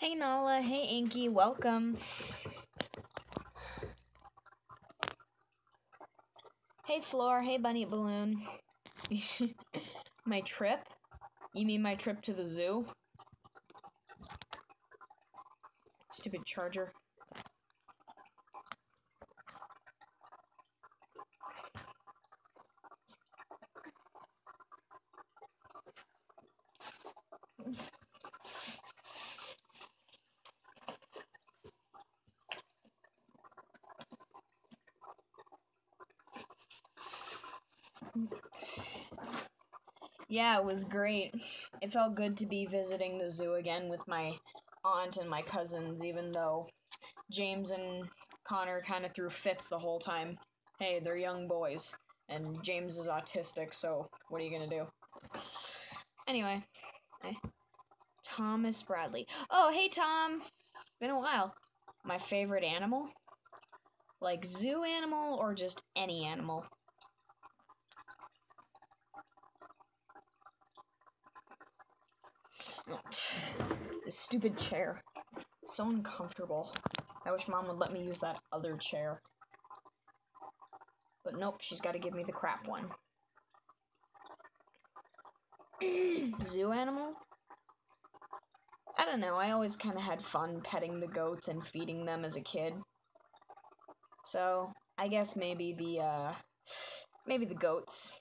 Hey Nala, hey Inky, welcome. Hey Floor, hey Bunny Balloon. My trip? You mean my trip to the zoo? Stupid charger. Yeah, it was great. It felt good to be visiting the zoo again with my aunt and my cousins, even though James and Connor kind of threw fits the whole time. Hey, they're young boys, and James is autistic, so what are you gonna do? Anyway, Thomas Bradley. Oh, hey Tom! Been a while. My favorite animal? Like zoo animal or just any animal? This stupid chair. So uncomfortable. I wish Mom would let me use that other chair. But nope, she's got to give me the crap one. Zoo animal? I don't know, I always kind of had fun petting the goats and feeding them as a kid. So, I guess maybe the goats.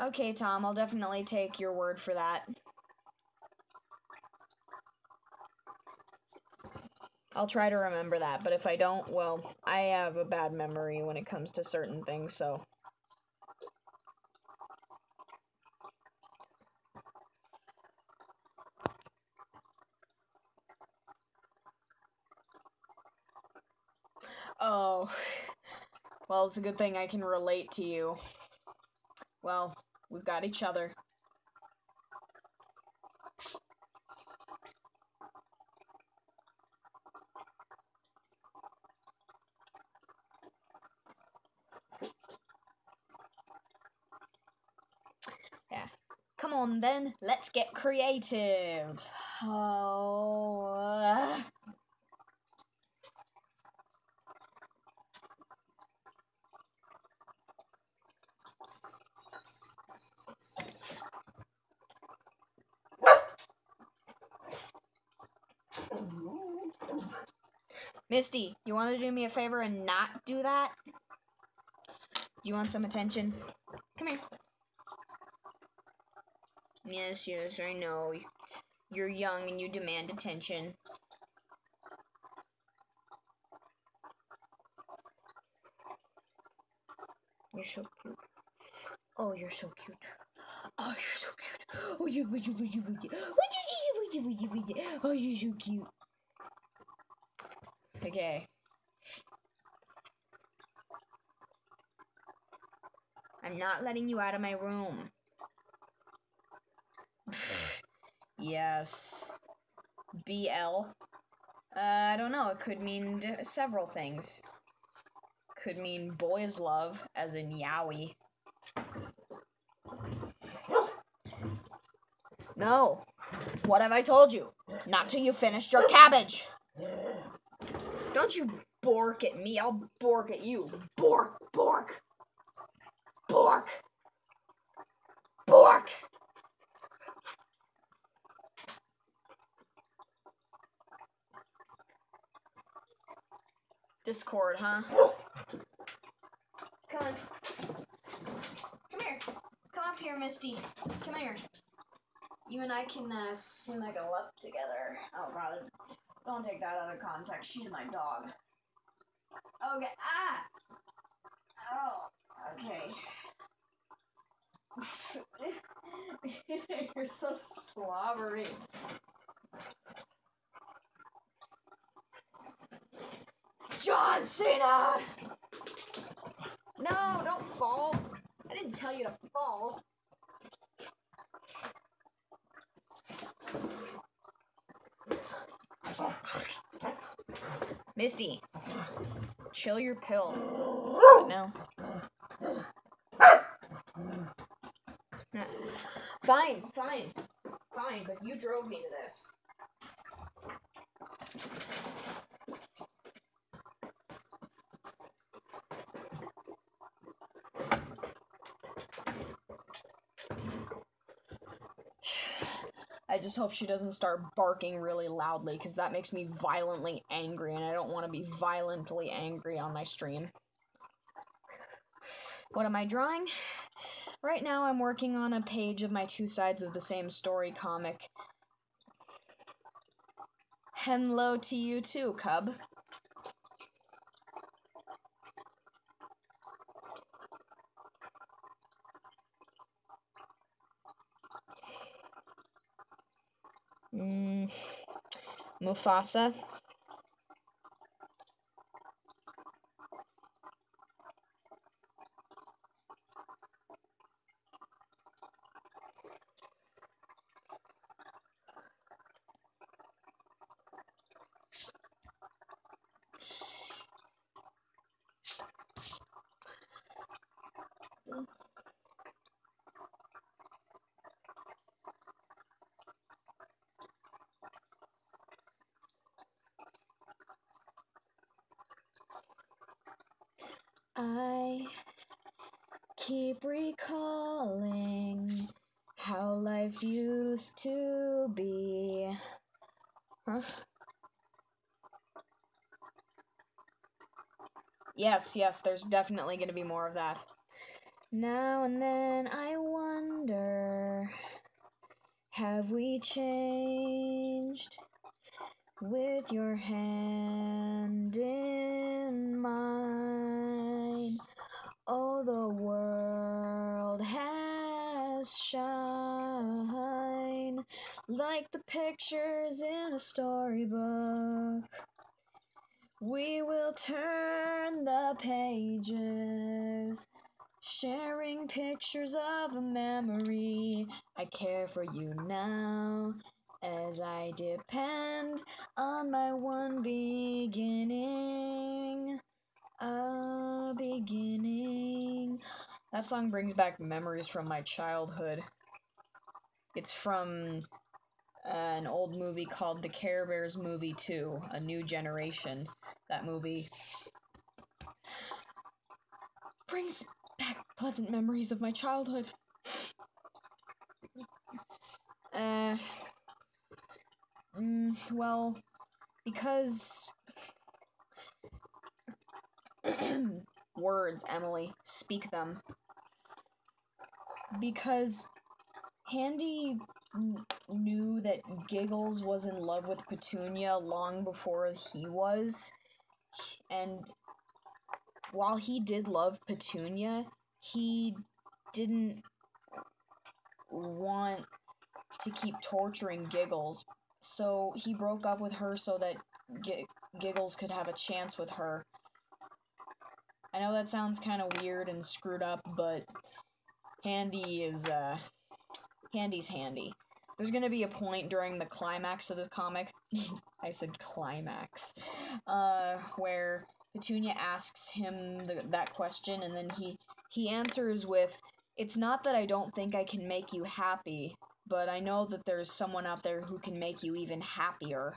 Okay, Tom, I'll definitely take your word for that. I'll try to remember that, but if I don't, well, I have a bad memory when it comes to certain things, so. Oh, well, it's a good thing I can relate to you. Well, we've got each other. Yeah. Come on, then. Let's get creative. Oh. Misty, you want to do me a favor and not do that? Do you want some attention? Come here. Yes, I know. You're young and you demand attention. You're so cute. Oh, you're so cute. Oh, you're so cute. Oh, you're so cute. Okay. I'm not letting you out of my room. Yes. BL? I don't know. It could mean several things. Could mean boys love, as in yaoi. No. What have I told you? Not till you finished your cabbage. Don't you bork at me. I'll bork at you. Bork, bork. Bork. Bork. Discord, huh? Come on. Come here. Come up here, Misty. Come here. You and I can snuggle up together. Oh, God. Don't take that out of context. She's my dog. Okay. Ah! Oh, okay. You're so slobbery. John Cena! No, don't fall. I didn't tell you to fall. Misty, chill your pill. What now? Fine, but you drove me to this. I just hope she doesn't start barking really loudly, because that makes me violently angry, and I don't want to be violently angry on my stream. What am I drawing? Right now I'm working on a page of my Two Sides of the Same Story comic. Hello to you too, Cub. Mufasa. I keep recalling how life used to be. Huh? Yes, there's definitely going to be more of that. Now and then I wonder, have we changed? With your hand in mine, oh, the world has shine like the pictures in a storybook. We will turn the pages, sharing pictures of a memory. I care for you now, as I depend on my one beginning. A beginning. That song brings back memories from my childhood. It's from an old movie called The Care Bears Movie 2, A New Generation. That movie brings back pleasant memories of my childhood. Well, because words, Emily, speak them. Because Handy knew that Giggles was in love with Petunia long before he was, and while he did love Petunia, he didn't want to keep torturing Giggles, so he broke up with her so that Giggles could have a chance with her. I know that sounds kind of weird and screwed up, but Handy's handy. There's gonna be a point during the climax of this comic, I said climax, where Petunia asks him that question, and then he answers with, "It's not that I don't think I can make you happy, but I know that there's someone out there who can make you even happier."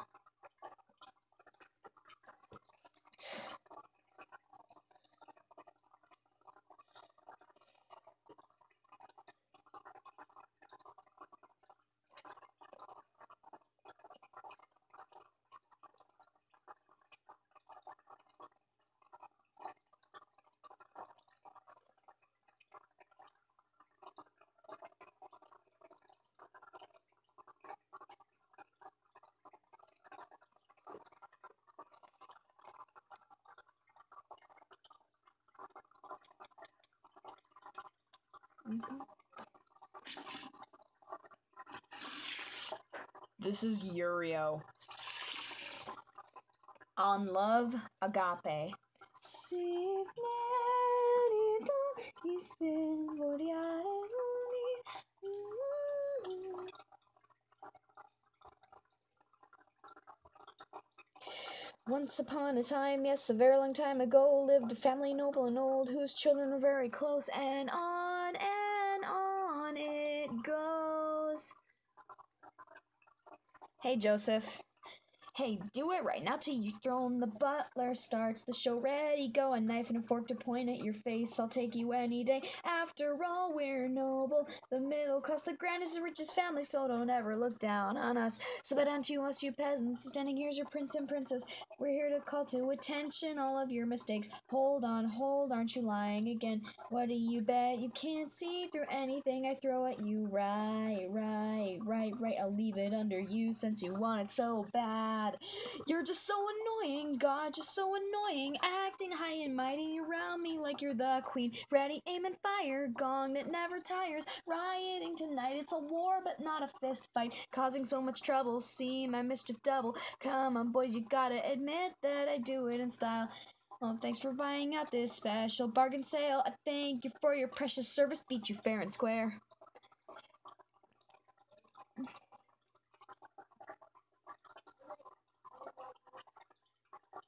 This is Yurio. On Love, Agape. Once upon a time, yes, a very long time ago, lived a family noble and old, whose children were very close, and on Hey, Joseph. Hey, do it right now till you thrown. The butler starts the show. Ready, go. A knife and a fork to point at your face. I'll take you any day. After all, we're noble. The middle class, the grandest and richest family, so don't ever look down on us. So bow down to us, you peasants. Standing here's your prince and princess. We're here to call to attention all of your mistakes. Hold on, aren't you lying again? What do you bet? You can't see through anything I throw at you. Right. I'll leave it under you since you want it so bad. You're just so annoying, God, just so annoying. Acting high and mighty around me like you're the queen. Ready, aim, and fire, gong that never tires. Rioting tonight, it's a war but not a fist fight. Causing so much trouble, see my mischief double. Come on, boys, you gotta admit that I do it in style. Well, thanks for buying out this special bargain sale. I thank you for your precious service. Beat you fair and square.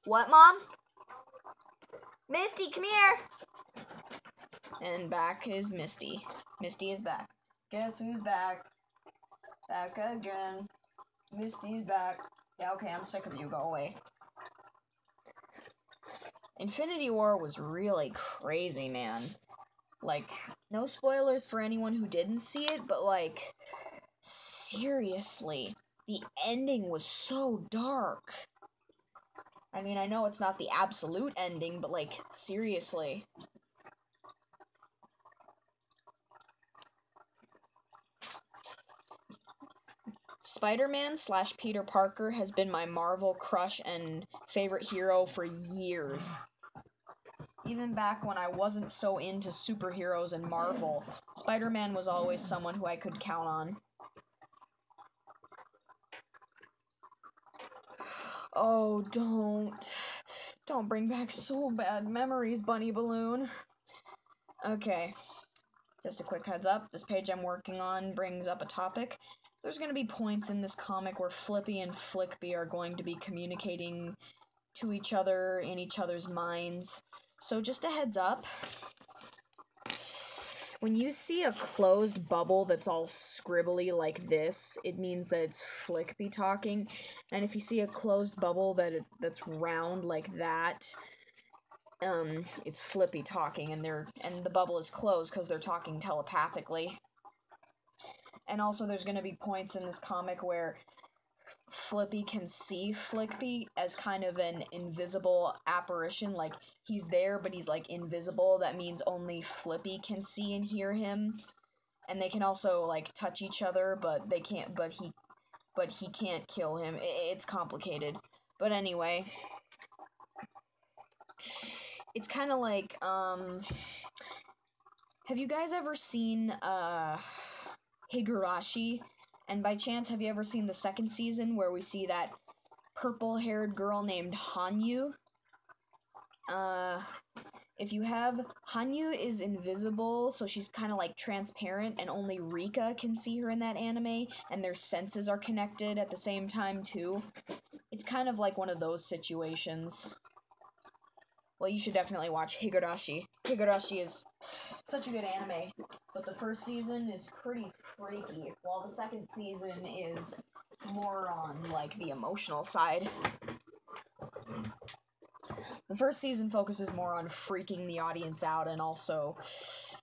What, Mom? Misty, come here! And back is Misty. Misty is back. Guess who's back? Back again. Misty's back. Yeah, okay, I'm sick of you. Go away. Infinity War was really crazy, man. Like, no spoilers for anyone who didn't see it, but, like, seriously, the ending was so dark. I mean, I know it's not the absolute ending, but, like, seriously. Spider-Man / Peter Parker has been my Marvel crush and favorite hero for years. Even back when I wasn't so into superheroes and Marvel, Spider-Man was always someone who I could count on. Oh, don't bring back so bad memories, Bunny Balloon. Okay, just a quick heads up, this page I'm working on brings up a topic. There's going to be points in this comic where Flippy and Flickby are going to be communicating to each other in each other's minds. So just a heads up. When you see a closed bubble that's all scribbly like this, it means that it's Flickby talking. And if you see a closed bubble that's round like that, it's Flippy talking, and the bubble is closed because they're talking telepathically. And also there's going to be points in this comic where Flippy can see Flickby as kind of an invisible apparition, like he's there but he's like invisible. That means only Flippy can see and hear him. And they can also like touch each other, but they can't but he can't kill him. It's complicated. But anyway, it's kind of like have you guys ever seen Higurashi? And by chance, have you ever seen the second season where we see that purple-haired girl named Hanyu? If you have, Hanyu is invisible, so she's kind of like transparent, and only Rika can see her in that anime, and their senses are connected at the same time, too. It's kind of like one of those situations. Well, you should definitely watch Higurashi. Higurashi is such a good anime, but the first season is pretty freaky, while the second season is more on, like, the emotional side. The first season focuses more on freaking the audience out, and also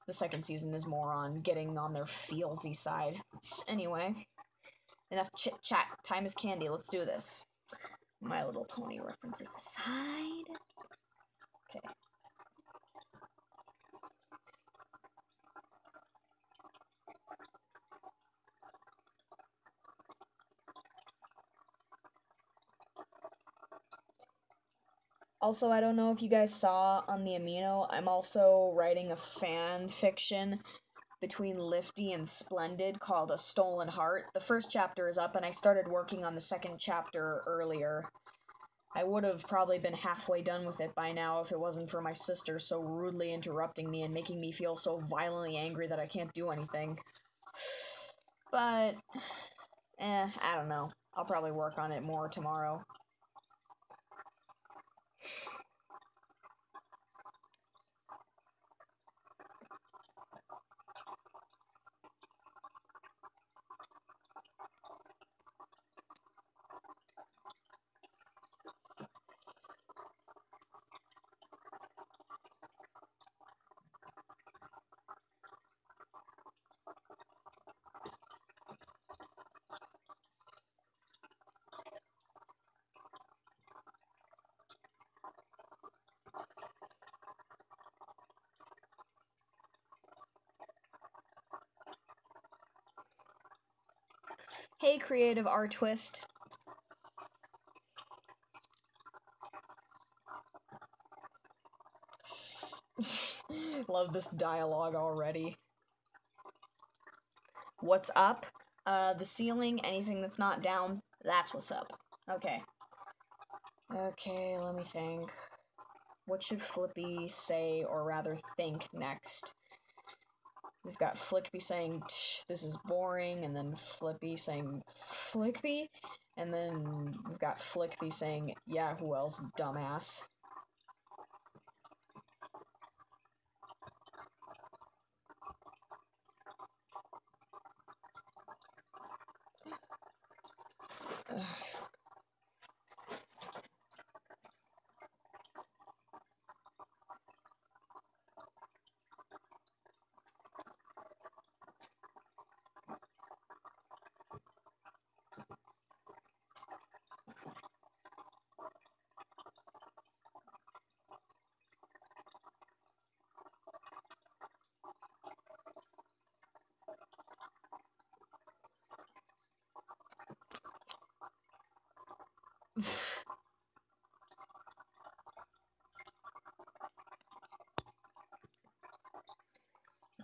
the second season is more on getting on their feelsy side. Anyway, enough chit-chat. Time is candy. Let's do this. My Little Pony references aside. Okay. Also, I don't know if you guys saw on the Amino, I'm also writing a fan fiction between Lifty and Splendid called A Stolen Heart. The first chapter is up, and I started working on the second chapter earlier. I would have probably been halfway done with it by now if it wasn't for my sister so rudely interrupting me and making me feel so violently angry that I can't do anything. But, I don't know. I'll probably work on it more tomorrow. Hey, creative art twist. Love this dialogue already. What's up? The ceiling, anything that's not down, that's what's up. Okay. Okay, let me think. What should Flippy say, or rather think, next? We've got Flickby saying, this is boring, and then Flippy saying, Flickby? And then we've got Flickby saying, yeah, who else, dumbass?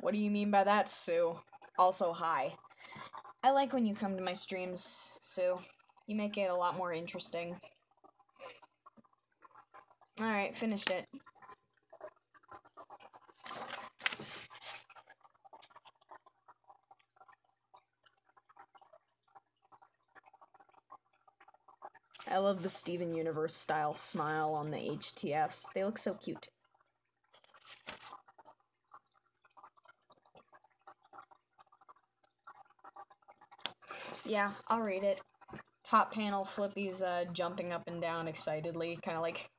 What do you mean by that, Sue? Also, hi. I like when you come to my streams, Sue. You make it a lot more interesting. Alright, finished it. I love the Steven Universe style smile on the HTFs. They look so cute. Yeah, I'll read it. Top panel, Flippy's jumping up and down excitedly, kind of like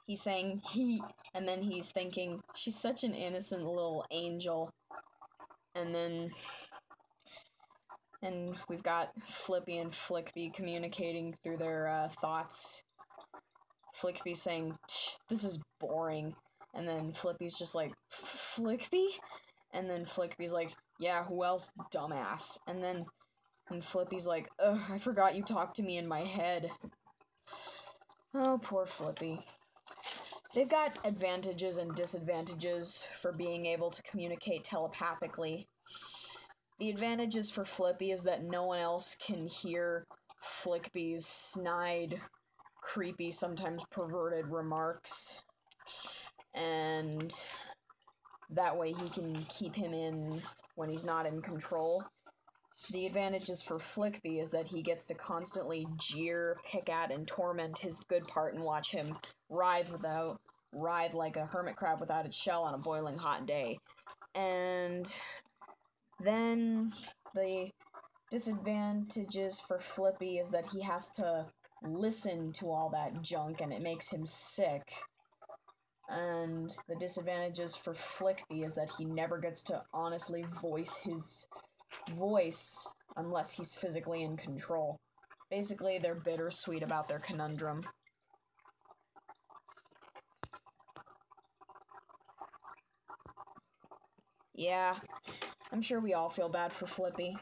he's saying he, and then he's thinking she's such an innocent little angel, and we've got Flippy and Flickby communicating through their thoughts. Flickby saying, this is boring, and then Flippy's just like, Flickby? And then Flickby's like, yeah, who else, dumbass? And Flippy's like, ugh, I forgot you talked to me in my head. Oh, poor Flippy. They've got advantages and disadvantages for being able to communicate telepathically. The advantages for Flippy is that no one else can hear Flickby's snide, creepy, sometimes perverted remarks. And that way he can keep him in when he's not in control. The advantages for Flickby is that he gets to constantly jeer, pick at, and torment his good part and watch him writhe like a hermit crab without its shell on a boiling hot day. And then the disadvantages for Flippy is that he has to listen to all that junk and it makes him sick. And the disadvantages for Flickby is that he never gets to honestly voice his voice unless he's physically in control. Basically, they're bittersweet about their conundrum. Yeah, I'm sure we all feel bad for Flippy.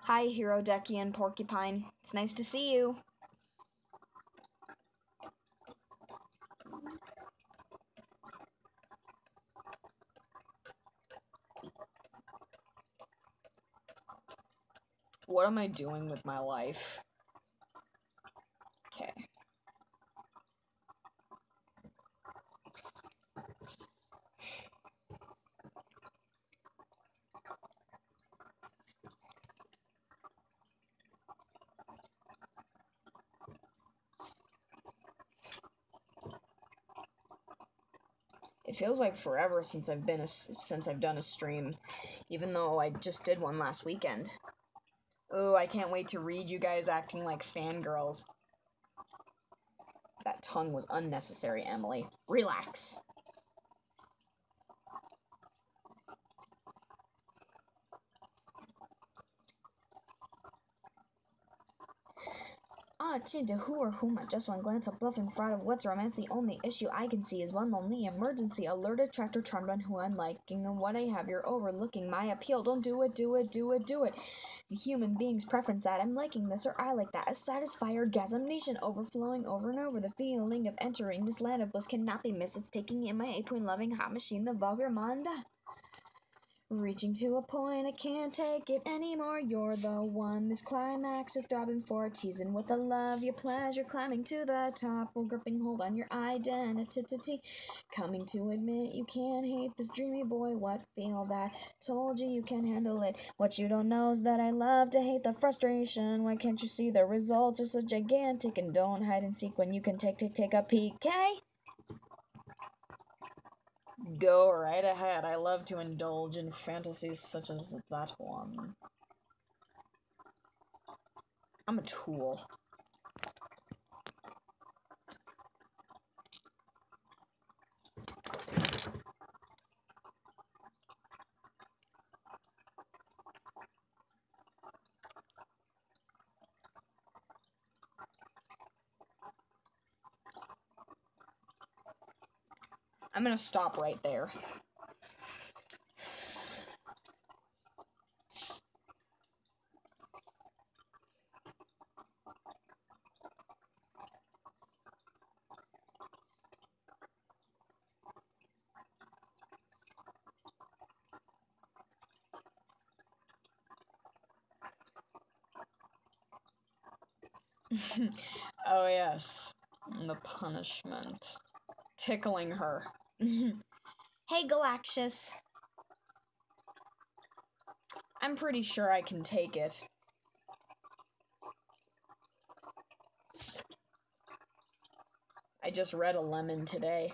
Hi, Hero Decky and Porcupine. It's nice to see you. What am I doing with my life? Okay. It feels like forever since I've done a stream, even though I just did one last weekend. Ooh, I can't wait to read you guys acting like fangirls. That tongue was unnecessary, Emily. Relax. Into who or whom at just one glance, a bluffing fraud of what's romance. The only issue I can see is one lonely emergency. Alert, attractor, charmed on who I'm liking and what I have. You're overlooking my appeal. Don't do it, do it, do it, do it. The human being's preference that I'm liking this or I like that. A satisfy orgasmation overflowing over and over. The feeling of entering this land of bliss cannot be missed. It's taking in my 8-point loving hot machine, the vulgar manda. Reaching to a point, I can't take it anymore. You're the one, this climax is throbbing for, teasing with the love, your pleasure, climbing to the top, while gripping hold on your identity. Coming to admit you can't hate this dreamy boy, what feel that? Told you can handle it. What you don't know is that I love to hate the frustration. Why can't you see the results are so gigantic? And don't hide and seek when you can take a peek, okay? Go right ahead. I love to indulge in fantasies such as that one. I'm a tool. I'm gonna stop right there. Oh yes, the punishment. Tickling her. Hey, Galactus. I'm pretty sure I can take it. I just read a lemon today.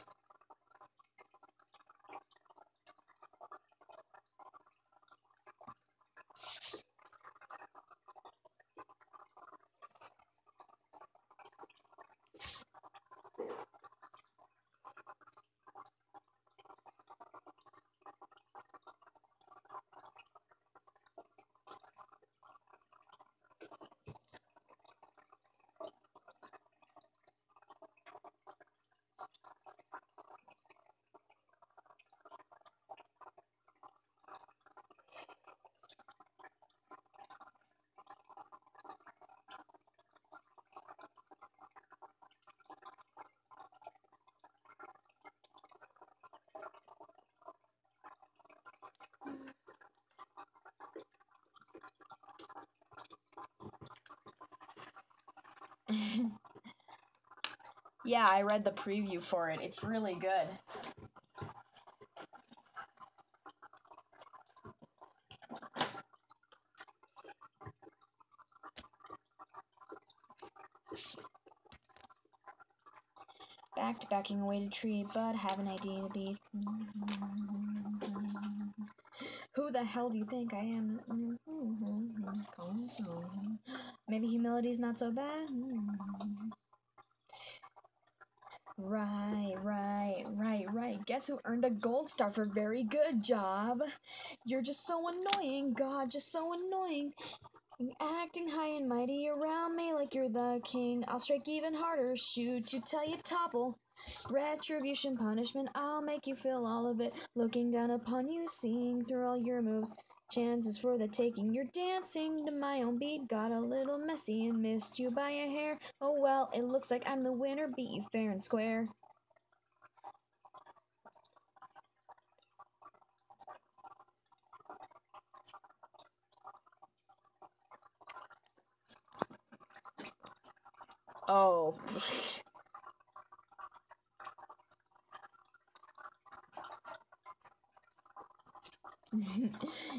Yeah, I read the preview for it. It's really good. Back to backing away to tree, but have an idea to be. Who the hell do you think I am? Maybe humility's not so bad. Right. Guess who earned a gold star for very good job? You're just so annoying, God, just so annoying. Acting high and mighty around me like you're the king. I'll strike even harder, shoot you till you topple. Retribution, punishment, I'll make you feel all of it. Looking down upon you, seeing through all your moves. Chances for the taking, you're dancing to my own beat. Got a little messy and missed you by a hair. Oh well, it looks like I'm the winner, beat you fair and square. Oh.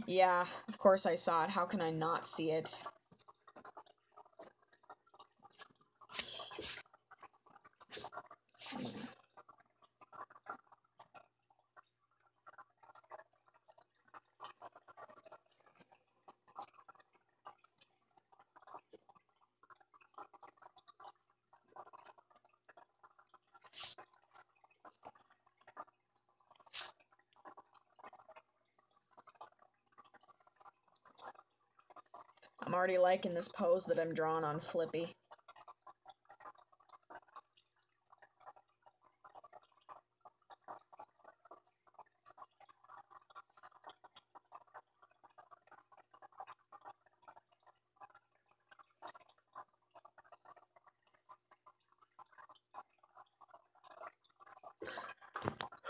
Yeah, of course I saw it. How can I not see it? I'm already liking this pose that I'm drawing on Flippy.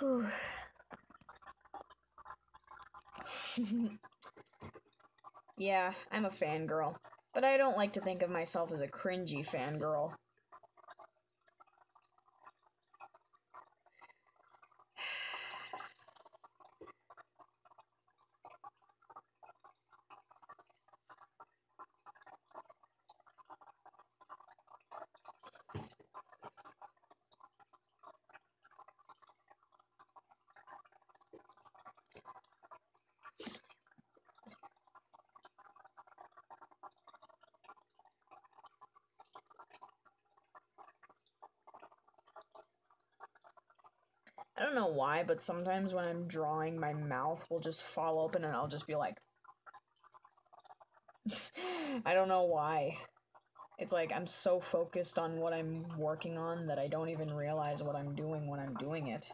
Whew. Yeah, I'm a fangirl, but I don't like to think of myself as a cringy fangirl. I don't know why, but sometimes when I'm drawing, my mouth will just fall open and I'll just be like, I don't know why. It's like I'm so focused on what I'm working on that I don't even realize what I'm doing when I'm doing it.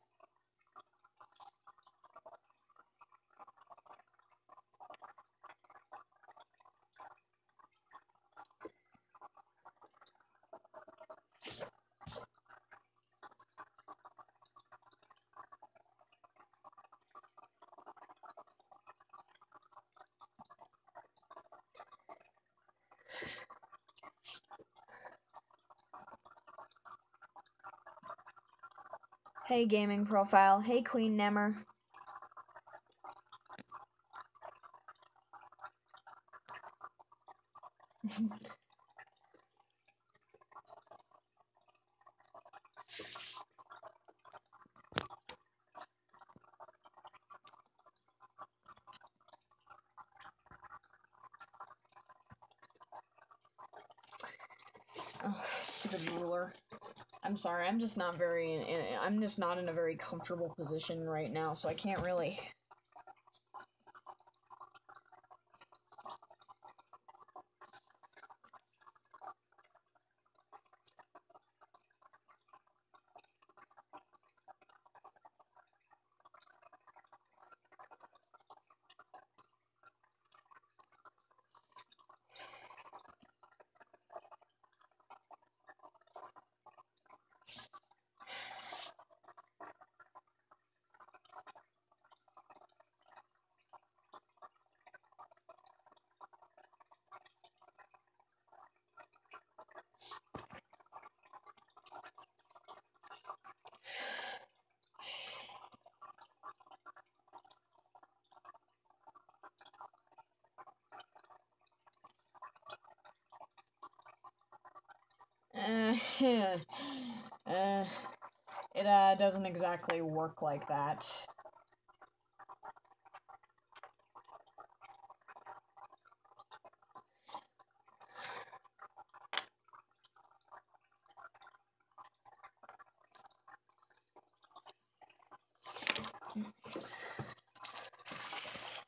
Hey, gaming profile. Hey, Queen Nemmer. Oh, stupid ruler. I'm sorry, I'm just not I'm just not in a very comfortable position right now, so I can't really. Uh, uh, it doesn't exactly work like that.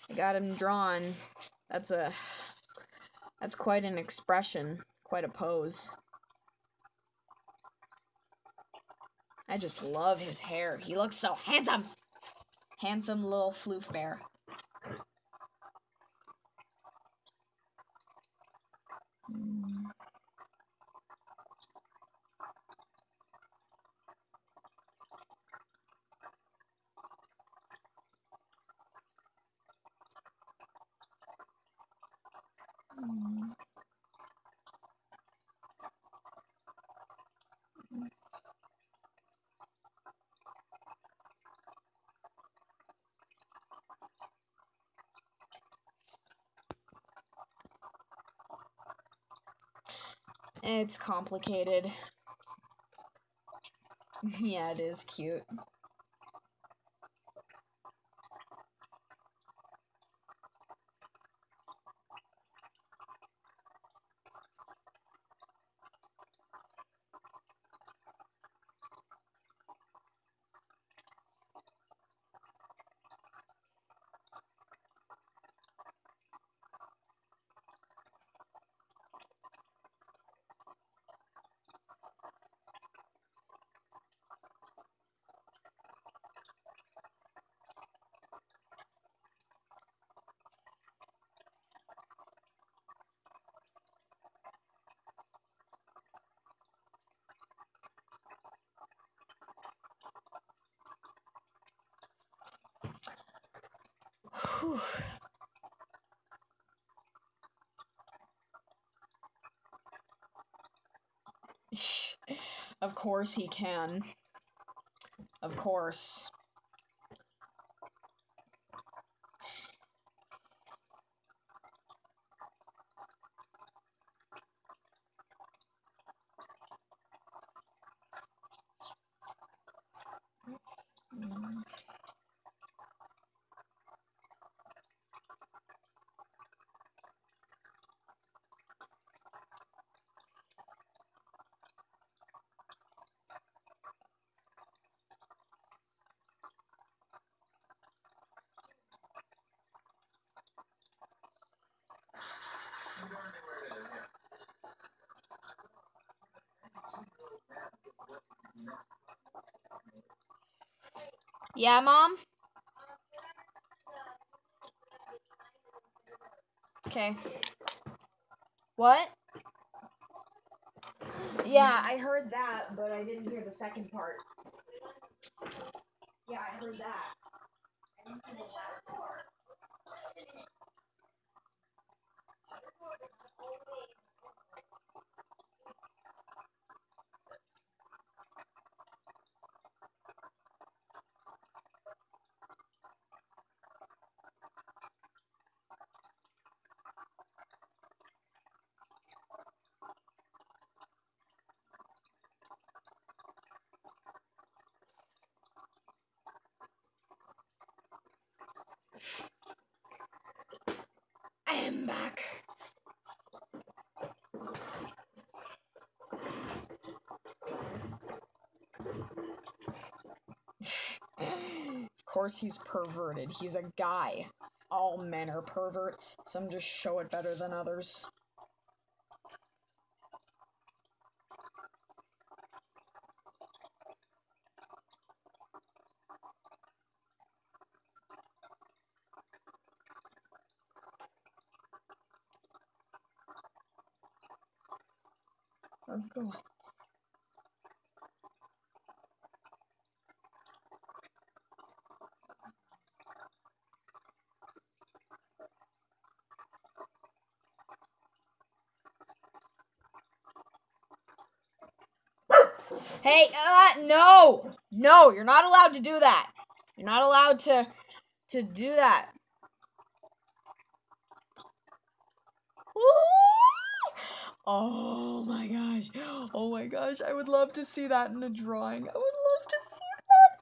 I got him drawn. That's quite an expression, quite a pose. I just love his hair. He looks so handsome. Handsome little floof bear. It's complicated. Yeah, it is cute. Whew. Of course he can. Of course. Yeah, Mom? Okay. What? Yeah, I heard that, but I didn't hear the second part. Yeah, I heard that. I am back. Of course he's perverted. He's a guy. All men are perverts. Some just show it better than others. Oh, God. Hey, no! No, you're not allowed to do that. You're not allowed to do that. Oh my gosh. Oh my gosh. I would love to see that in a drawing. I would love to see that.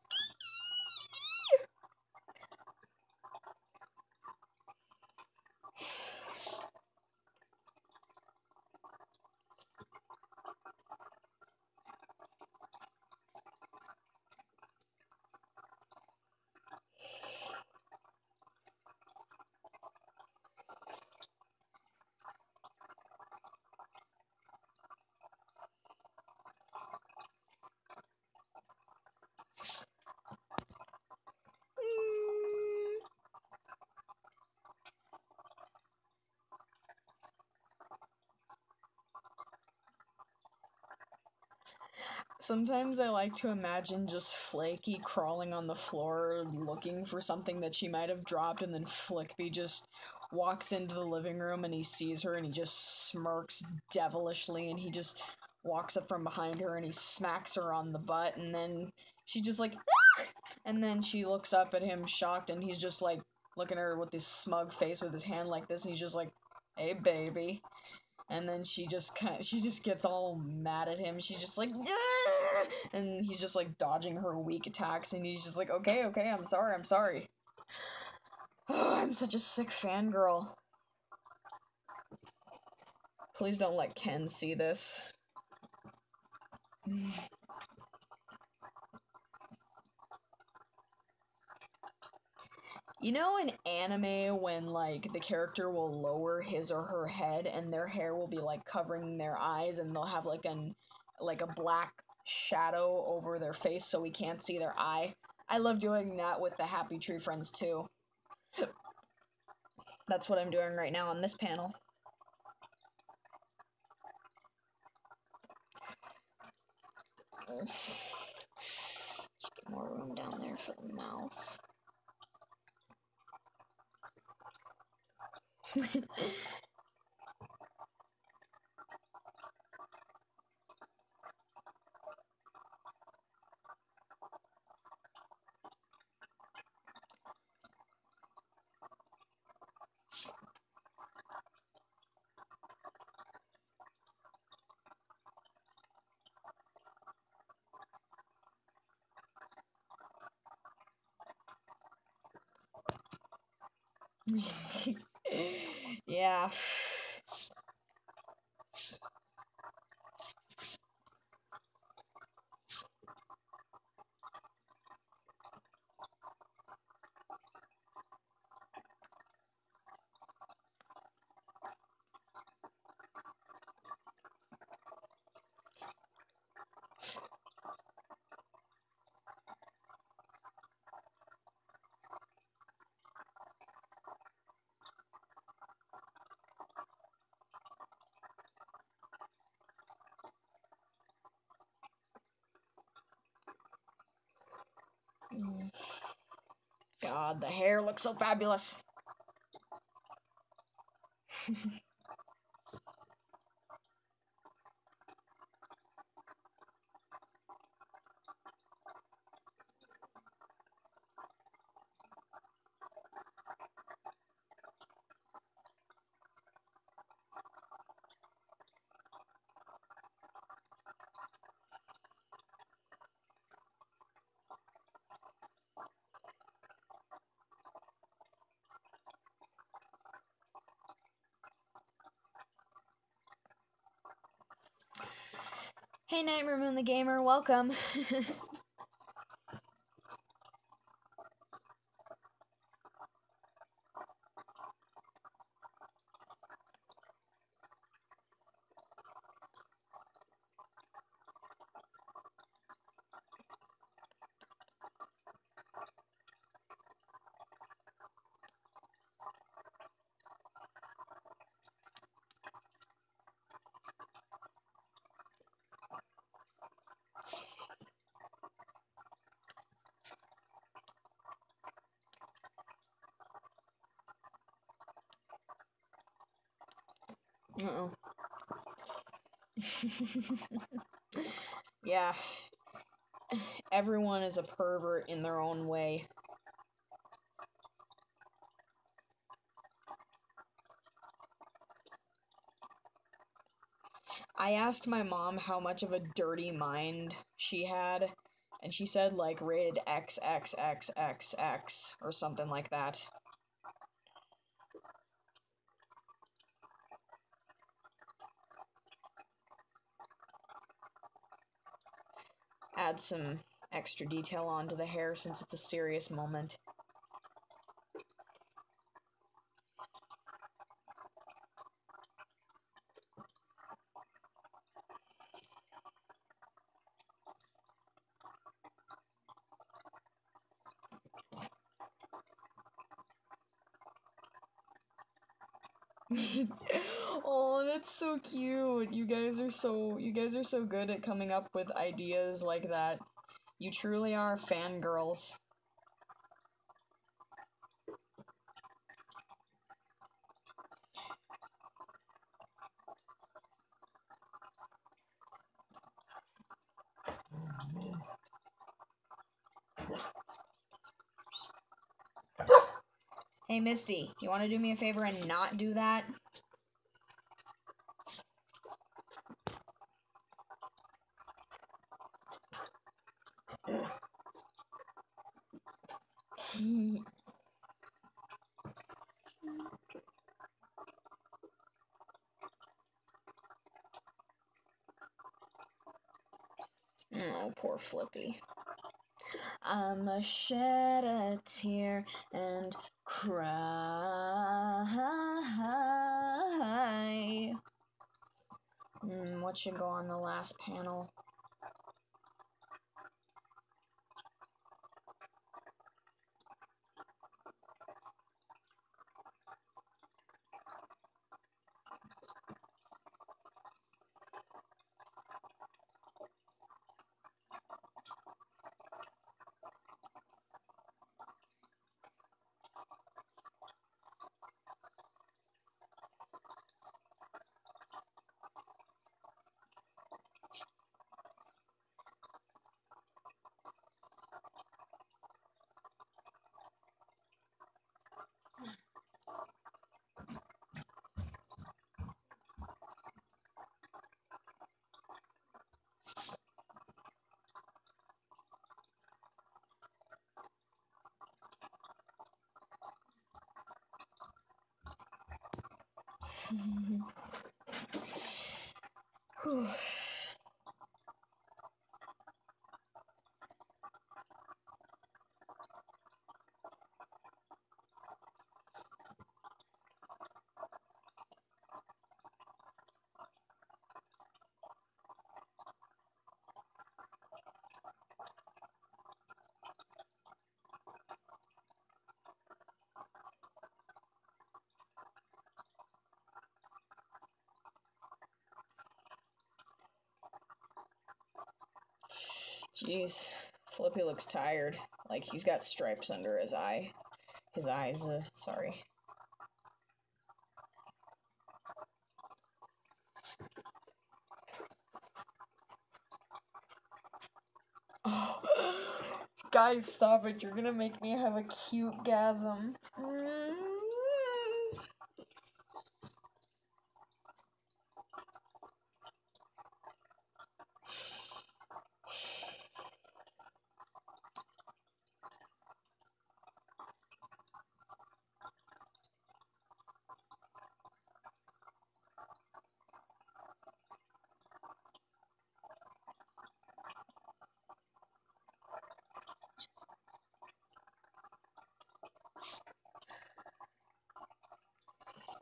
Sometimes I like to imagine just Flaky crawling on the floor looking for something that she might have dropped, and then Flickby just walks into the living room and he sees her and he just smirks devilishly and he just walks up from behind her and he smacks her on the butt, and then she just like "Ah!" And then she looks up at him shocked and he's just like looking at her with this smug face with his hand like this, and he's just like, "Hey baby." And then she just gets all mad at him. She's just like, "Yeah!" And he's just like dodging her weak attacks, and he's just like, okay, I'm sorry, I'm sorry. Oh, I'm such a sick fangirl. Please don't let Ken see this. You know in anime when like the character will lower his or her head and their hair will be like covering their eyes and they'll have like a black shadow over their face so we can't see their eye. I love doing that with the Happy Tree Friends too. That's what I'm doing right now on this panel. Get more room down there for the mouth. Yeah. God, the hair looks so fabulous. Hey, Nightmare Moon the Gamer, welcome. Uh-oh. Yeah. Everyone is a pervert in their own way. I asked my mom how much of a dirty mind she had, and she said like rated XXXXX or something like that. Add some extra detail onto the hair since it's a serious moment. Oh, that's so cute. You guys are so good at coming up with ideas like that. You truly are fangirls. Hey Misty, you want to do me a favor and not do that? Oh, poor Flippy. I'ma shed a tear and cry. What should go on the last panel? Jeez, Flippy looks tired, like he's got stripes under his eyes, sorry. Oh, guys, stop it, you're gonna make me have a cute gasm.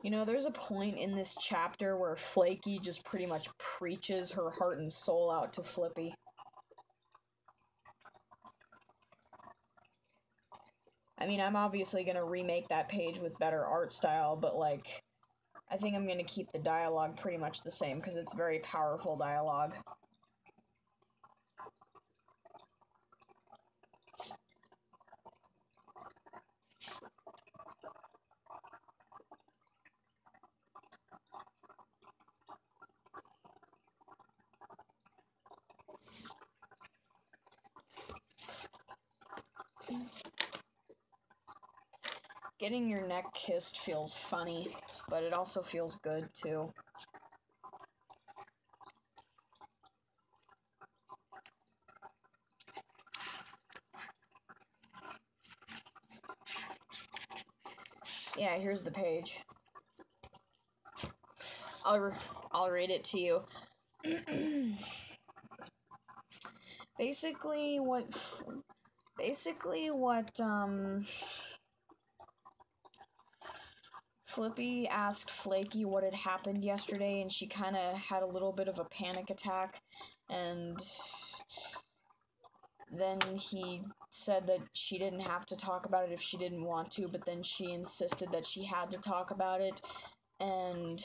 You know, there's a point in this chapter where Flaky just pretty much preaches her heart and soul out to Flippy. I mean, I'm obviously gonna remake that page with better art style, but like, I think I'm gonna keep the dialogue pretty much the same because it's very powerful dialogue. Getting your neck kissed feels funny, but it also feels good too. Yeah, here's the page. I'll read it to you. Basically what Flippy asked Flaky what had happened yesterday, and she kind of had a little bit of a panic attack, and then he said that she didn't have to talk about it if she didn't want to, but then she insisted that she had to talk about it, and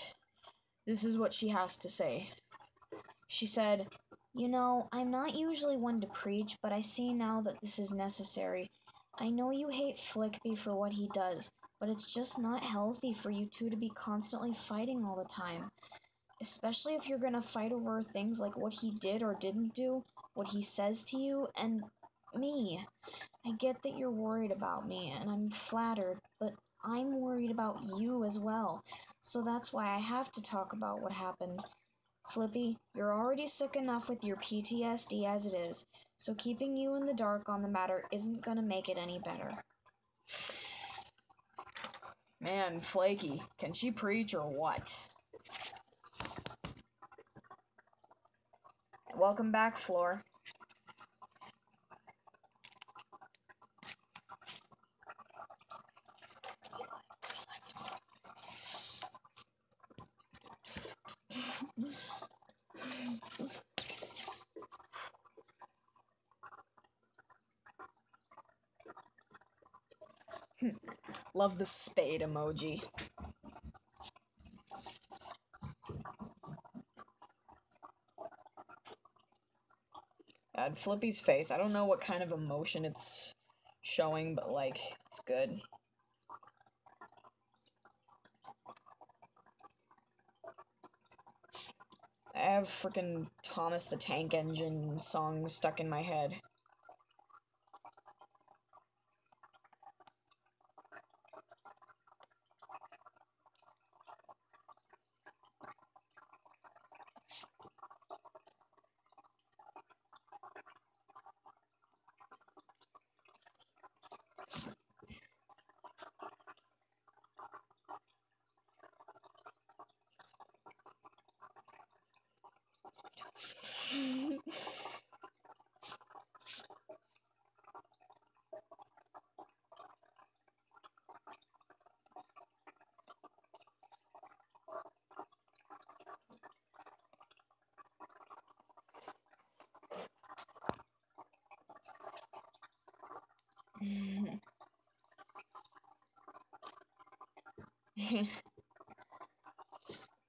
this is what she has to say. She said, You know, I'm not usually one to preach, but I see now that this is necessary. I know you hate Flickby for what he does, but it's just not healthy for you two to be constantly fighting all the time. Especially if you're gonna fight over things like what he did or didn't do, what he says to you, and me. I get that you're worried about me, and I'm flattered, but I'm worried about you as well. So that's why I have to talk about what happened. Flippy, you're already sick enough with your PTSD as it is, so keeping you in the dark on the matter isn't gonna make it any better. man, Flaky, can she preach or what? Welcome back, Floor. Love the spade emoji. God, Flippy's face. I don't know what kind of emotion it's showing, but like, it's good. I have freaking Thomas the Tank Engine song stuck in my head.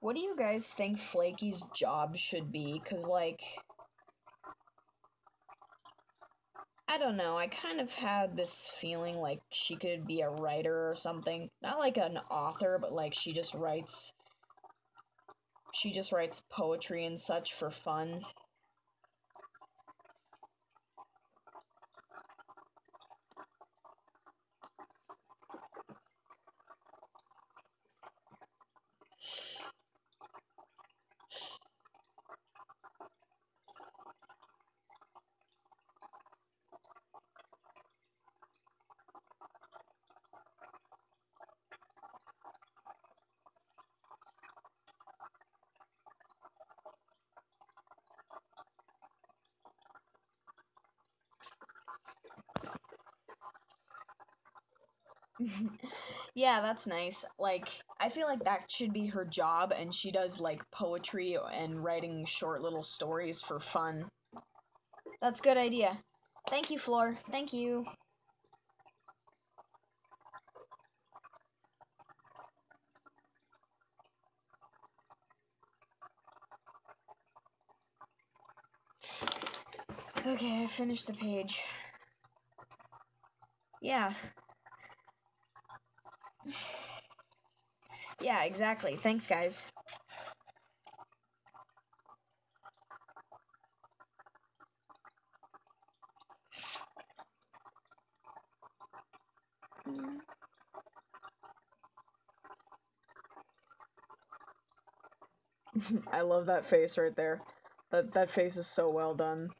What do you guys think Flaky's job should be? 'Cause, like, I don't know, I kind of had this feeling like she could be a writer or something. Not like an author, but like she just writes poetry and such for fun. Yeah, that's nice. Like, I feel like that should be her job, and she does like poetry and writing short little stories for fun. That's a good idea. Thank you, Floor. Thank you. Okay, I finished the page. Yeah. Yeah, exactly. Thanks, guys. I love that face right there. That face is so well done.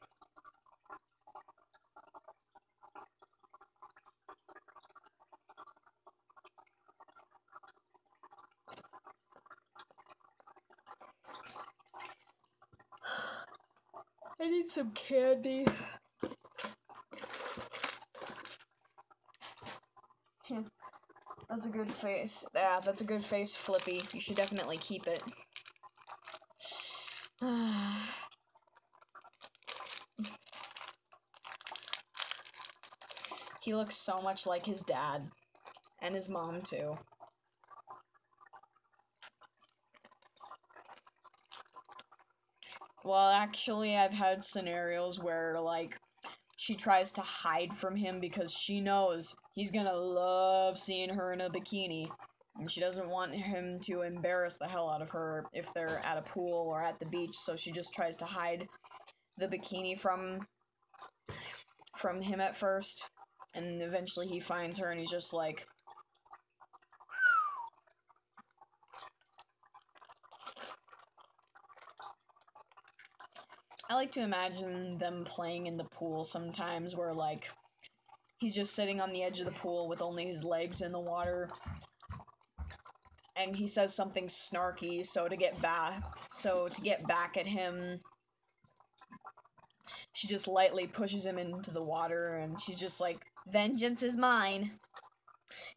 I need some candy. That's a good face. Yeah, that's a good face, Flippy. You should definitely keep it. He looks so much like his dad. And his mom, too. Well, actually, I've had scenarios where, like, she tries to hide from him because she knows he's gonna love seeing her in a bikini. And she doesn't want him to embarrass the hell out of her if they're at a pool or at the beach, so she just tries to hide the bikini from him at first. And eventually he finds her and he's just like, I like to imagine them playing in the pool sometimes where, like, he's just sitting on the edge of the pool with only his legs in the water, and he says something snarky, so to get back at him, she just lightly pushes him into the water, and she's just like, vengeance is mine.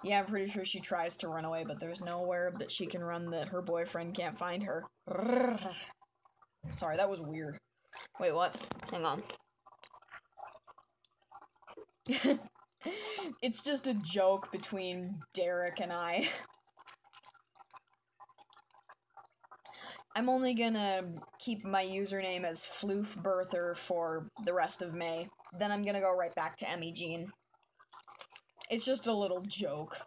Yeah, I'm pretty sure she tries to run away, but there's nowhere that she can run that her boyfriend can't find her. Sorry, that was weird. Wait, what? Hang on. It's just a joke between Derek and I. I'm only gonna keep my username as FloofBirther for the rest of May. Then I'm gonna go right back to Emmy Jean. It's just a little joke.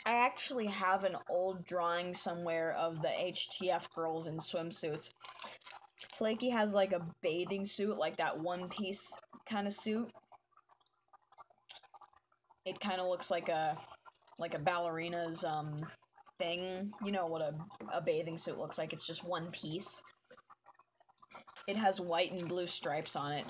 I actually have an old drawing somewhere of the HTF girls in swimsuits. Flaky has like a bathing suit, like that one-piece kind of suit. It kind of looks like a ballerina's thing. You know what a bathing suit looks like. It's just one piece. It has white and blue stripes on it.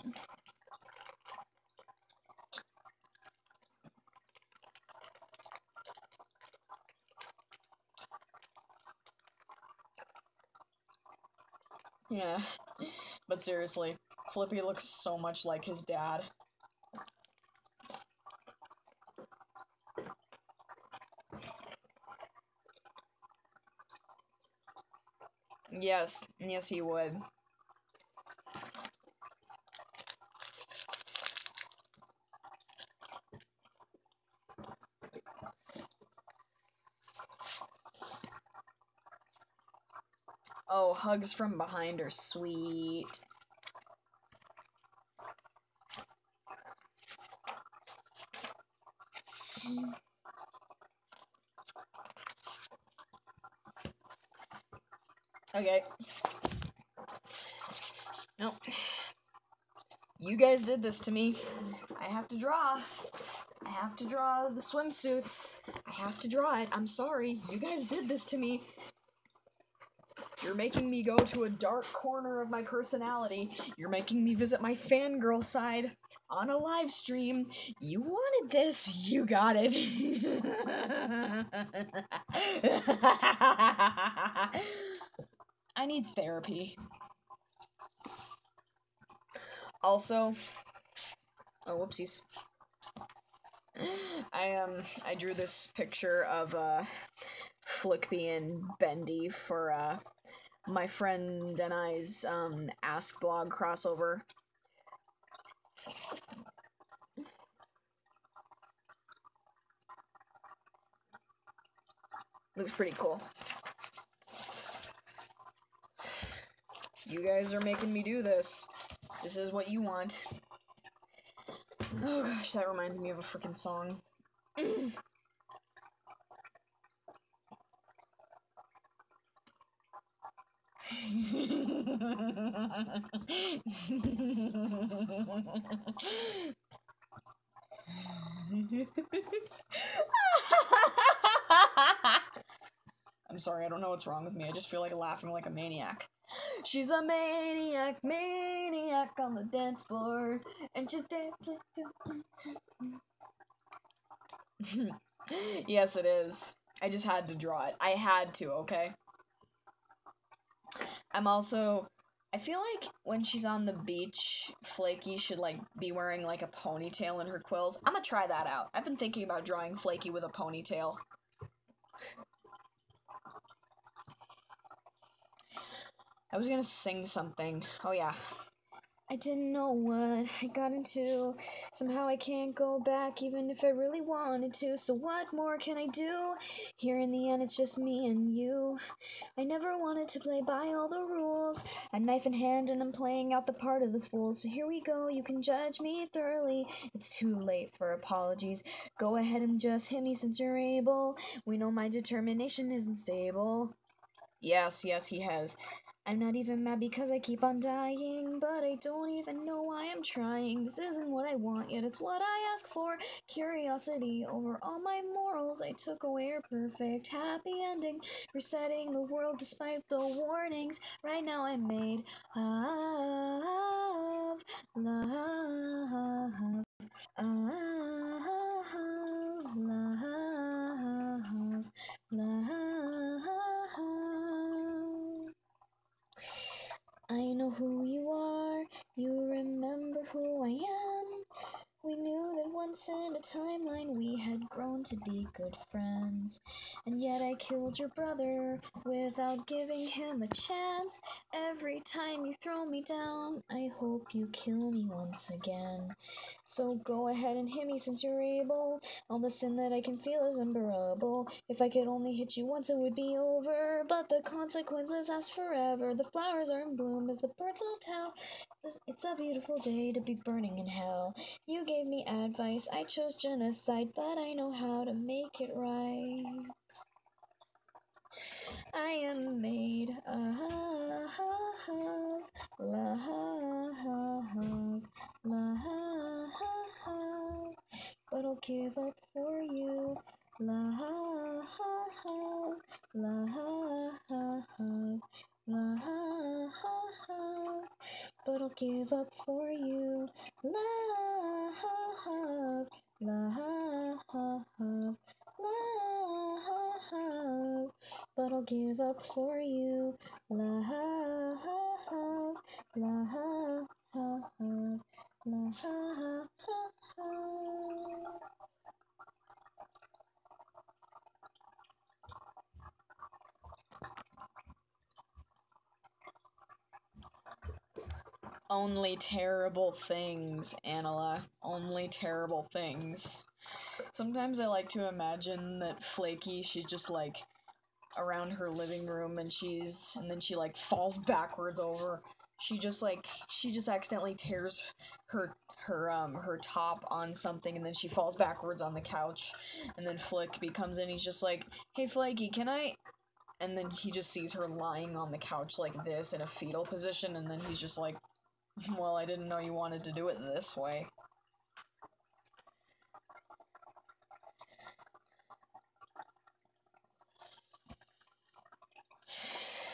Yeah, but seriously, Flippy looks so much like his dad. Yes, yes he would. Oh, hugs from behind are sweet. Okay. No. You guys did this to me. I have to draw. I have to draw the swimsuits. I have to draw it. I'm sorry. You guys did this to me. You're making me go to a dark corner of my personality. You're making me visit my fangirl side on a live stream. You wanted this. You got it. I need therapy. Also, oh whoopsies. I drew this picture of Flickby and Bendy for my friend and I's Ask Blog crossover. Looks pretty cool. You guys are making me do this. This is what you want. Oh gosh, that reminds me of a freaking song. I'm sorry, I don't know what's wrong with me. I just feel like laughing like a maniac. She's a maniac, maniac on the dance floor, and she's dancing to... Yes, it is. I just had to draw it. I had to, okay? I feel like when she's on the beach, Flaky should, like, be wearing, like, a ponytail in her quills. I'm gonna try that out. I've been thinking about drawing Flaky with a ponytail. I was gonna sing something. Oh, yeah. I didn't know what I got into. Somehow I can't go back, even if I really wanted to. So what more can I do? Here in the end, it's just me and you. I never wanted to play by all the rules. A knife in hand, and I'm playing out the part of the fool. So here we go, you can judge me thoroughly. It's too late for apologies. Go ahead and just hit me since you're able. We know my determination isn't stable. Yes, yes, he has. I'm not even mad because I keep on dying, but I don't even know why I'm trying. This isn't what I want, yet it's what I ask for. Curiosity over all my morals. I took away your perfect happy ending, resetting the world despite the warnings. Right now I'm made of love, love. I know who you are, you remember who I am. We knew that once in a timeline we had grown to be good friends. And yet I killed your brother without giving him a chance. Every time you throw me down, I hope you kill me once again. So go ahead and hit me since you're able. All the sin that I can feel is unbearable. If I could only hit you once, it would be over. But the consequences last forever. The flowers are in bloom as the birds all tell. It's a beautiful day to be burning in hell. You gave me advice, I chose genocide, but I know how to make it right. I am made of love, but I'll give up for you. Love, but I'll give up for you. Love, but I'll give up for you. Love, Only terrible things, Anila. Only terrible things. Sometimes I like to imagine that Flaky, she's just like around her living room and then she like falls backwards over. She just accidentally tears her top on something and then she falls backwards on the couch and then Flick comes in, he's just like, "Hey Flaky, can I?" And then he just sees her lying on the couch like this in a fetal position and then he's just like, "Well, I didn't know you wanted to do it this way."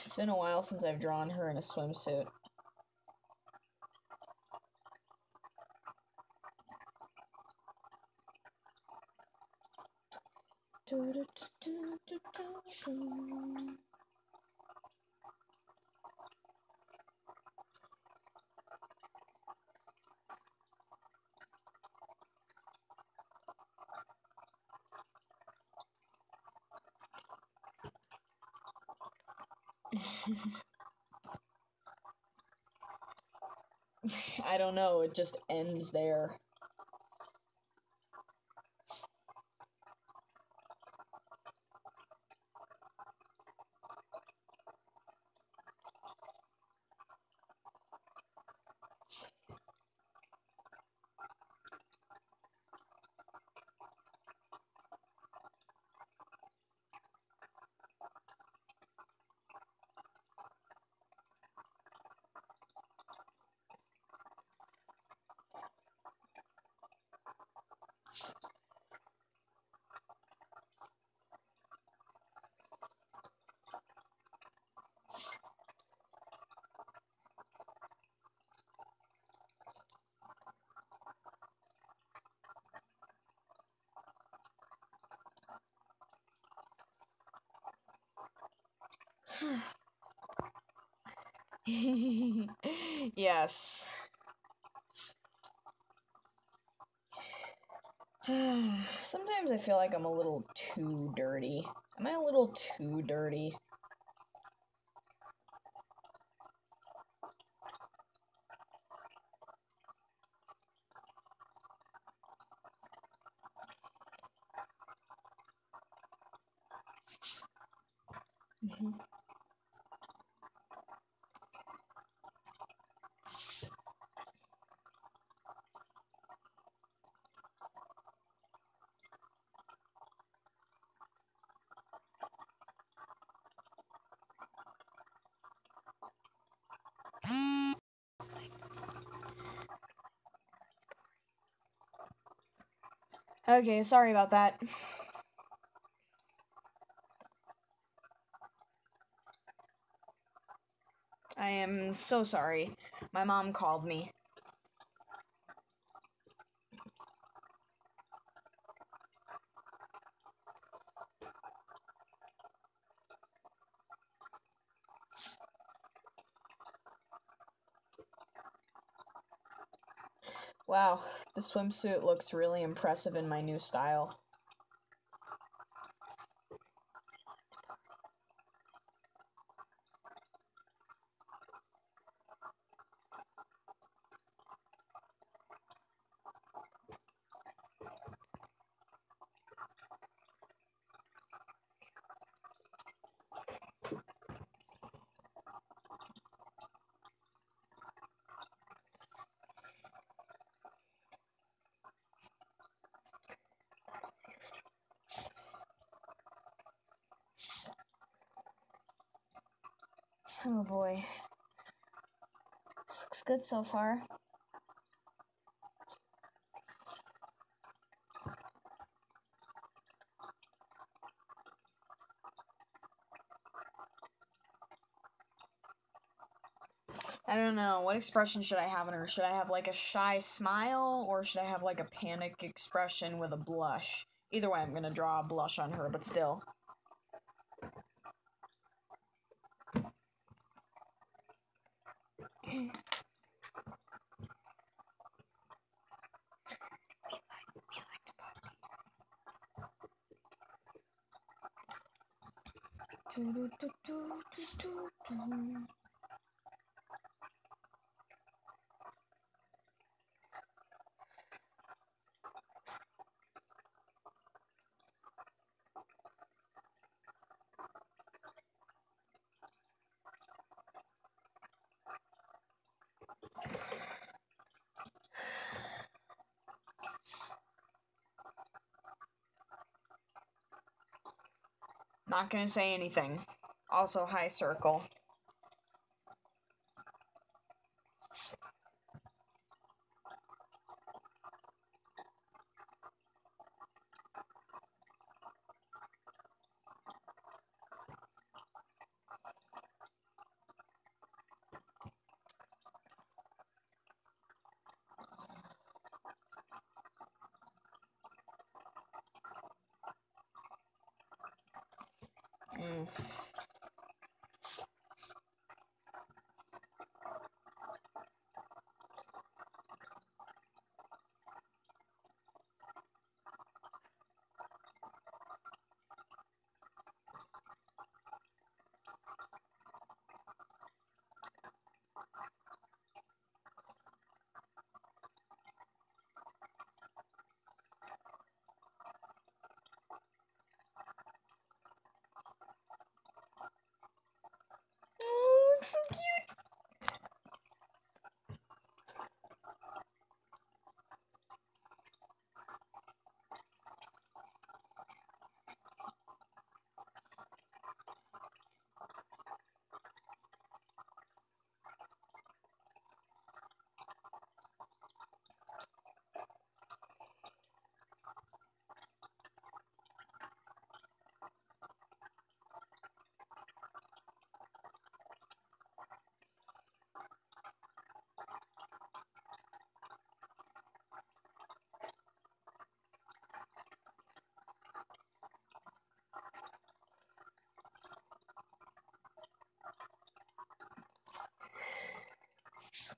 It's been a while since I've drawn her in a swimsuit. I don't know, it just ends there. Yes. Sometimes I feel like I'm a little too dirty. Am I a little too dirty? Okay, sorry about that. I am so sorry. My mom called me. Wow, the swimsuit looks really impressive in my new style. Oh boy. This looks good so far. I don't know. What expression should I have on her? Should I have like a shy smile or should I have like a panic expression with a blush? Either way, I'm gonna draw a blush on her, but still. Not gonna say anything. Also, hi, circle. Oh, it's so cute.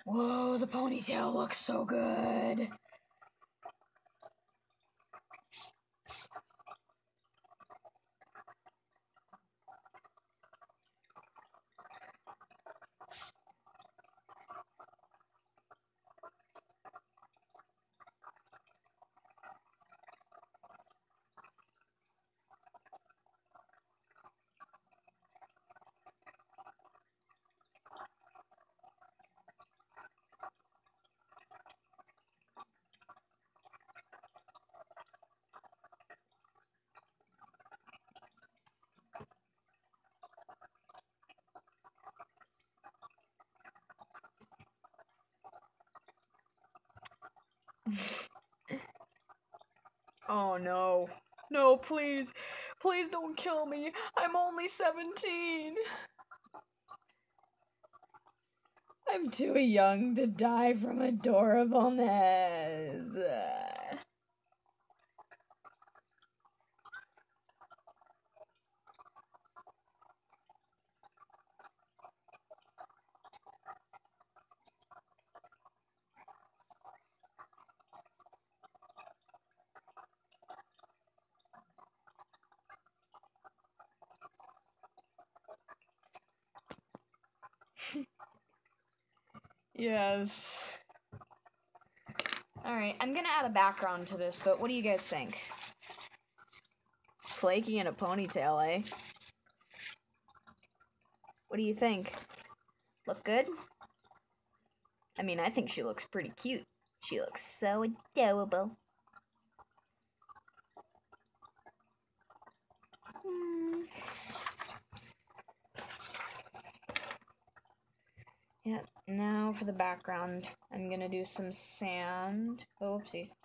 Whoa, the ponytail looks so good. Oh no. No, please. Please don't kill me. I'm only 17. I'm too young to die from adorableness. Yes. Alright, I'm gonna add a background to this, but what do you guys think? Flaky in a ponytail, eh? What do you think? Look good? I mean, I think she looks pretty cute. She looks so adorable. Yep, now for the background. I'm gonna do some sand. Oh, oopsies.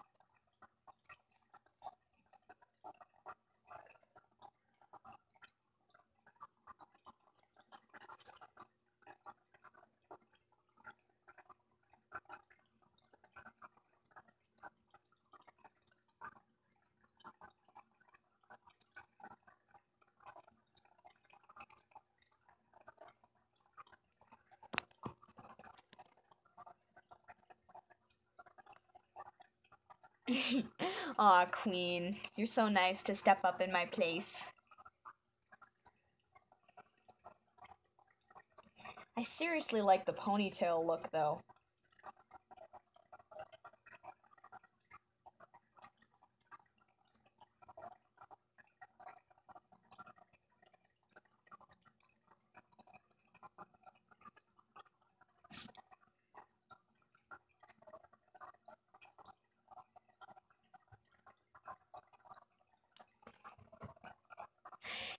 Aw, Queen. You're so nice to step up in my place. I seriously like the ponytail look, though.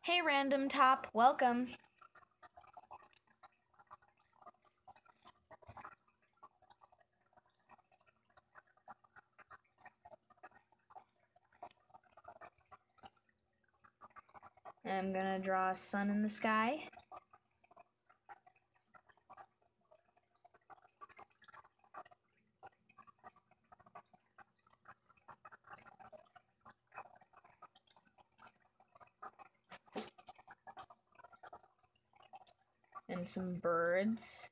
Hey, Random Top, welcome. I'm gonna draw a sun in the sky. And some birds.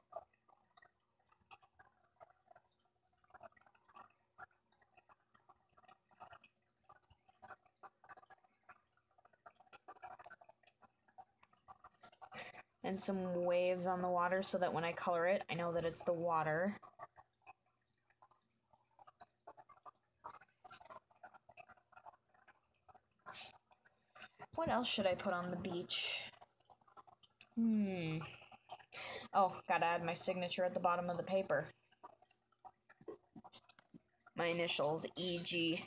And some waves on the water so that when I color it, I know that it's the water. What else should I put on the beach? Oh, gotta add my signature at the bottom of the paper. My initials, E.G.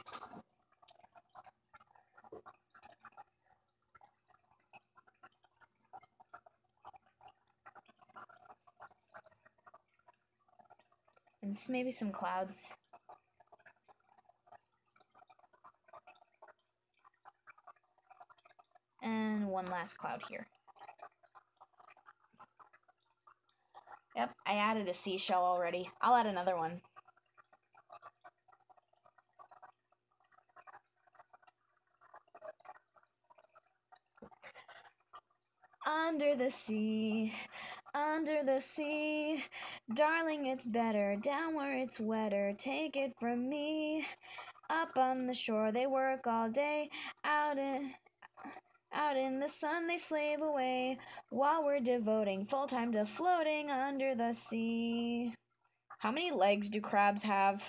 And maybe some clouds. And one last cloud here. Yep, I added a seashell already. I'll add another one. Under the sea, darling, it's better down where it's wetter. Take it from me. Up on the shore, they work all day. Out in the sun, they slave away, while we're devoting full time to floating under the sea. How many legs do crabs have?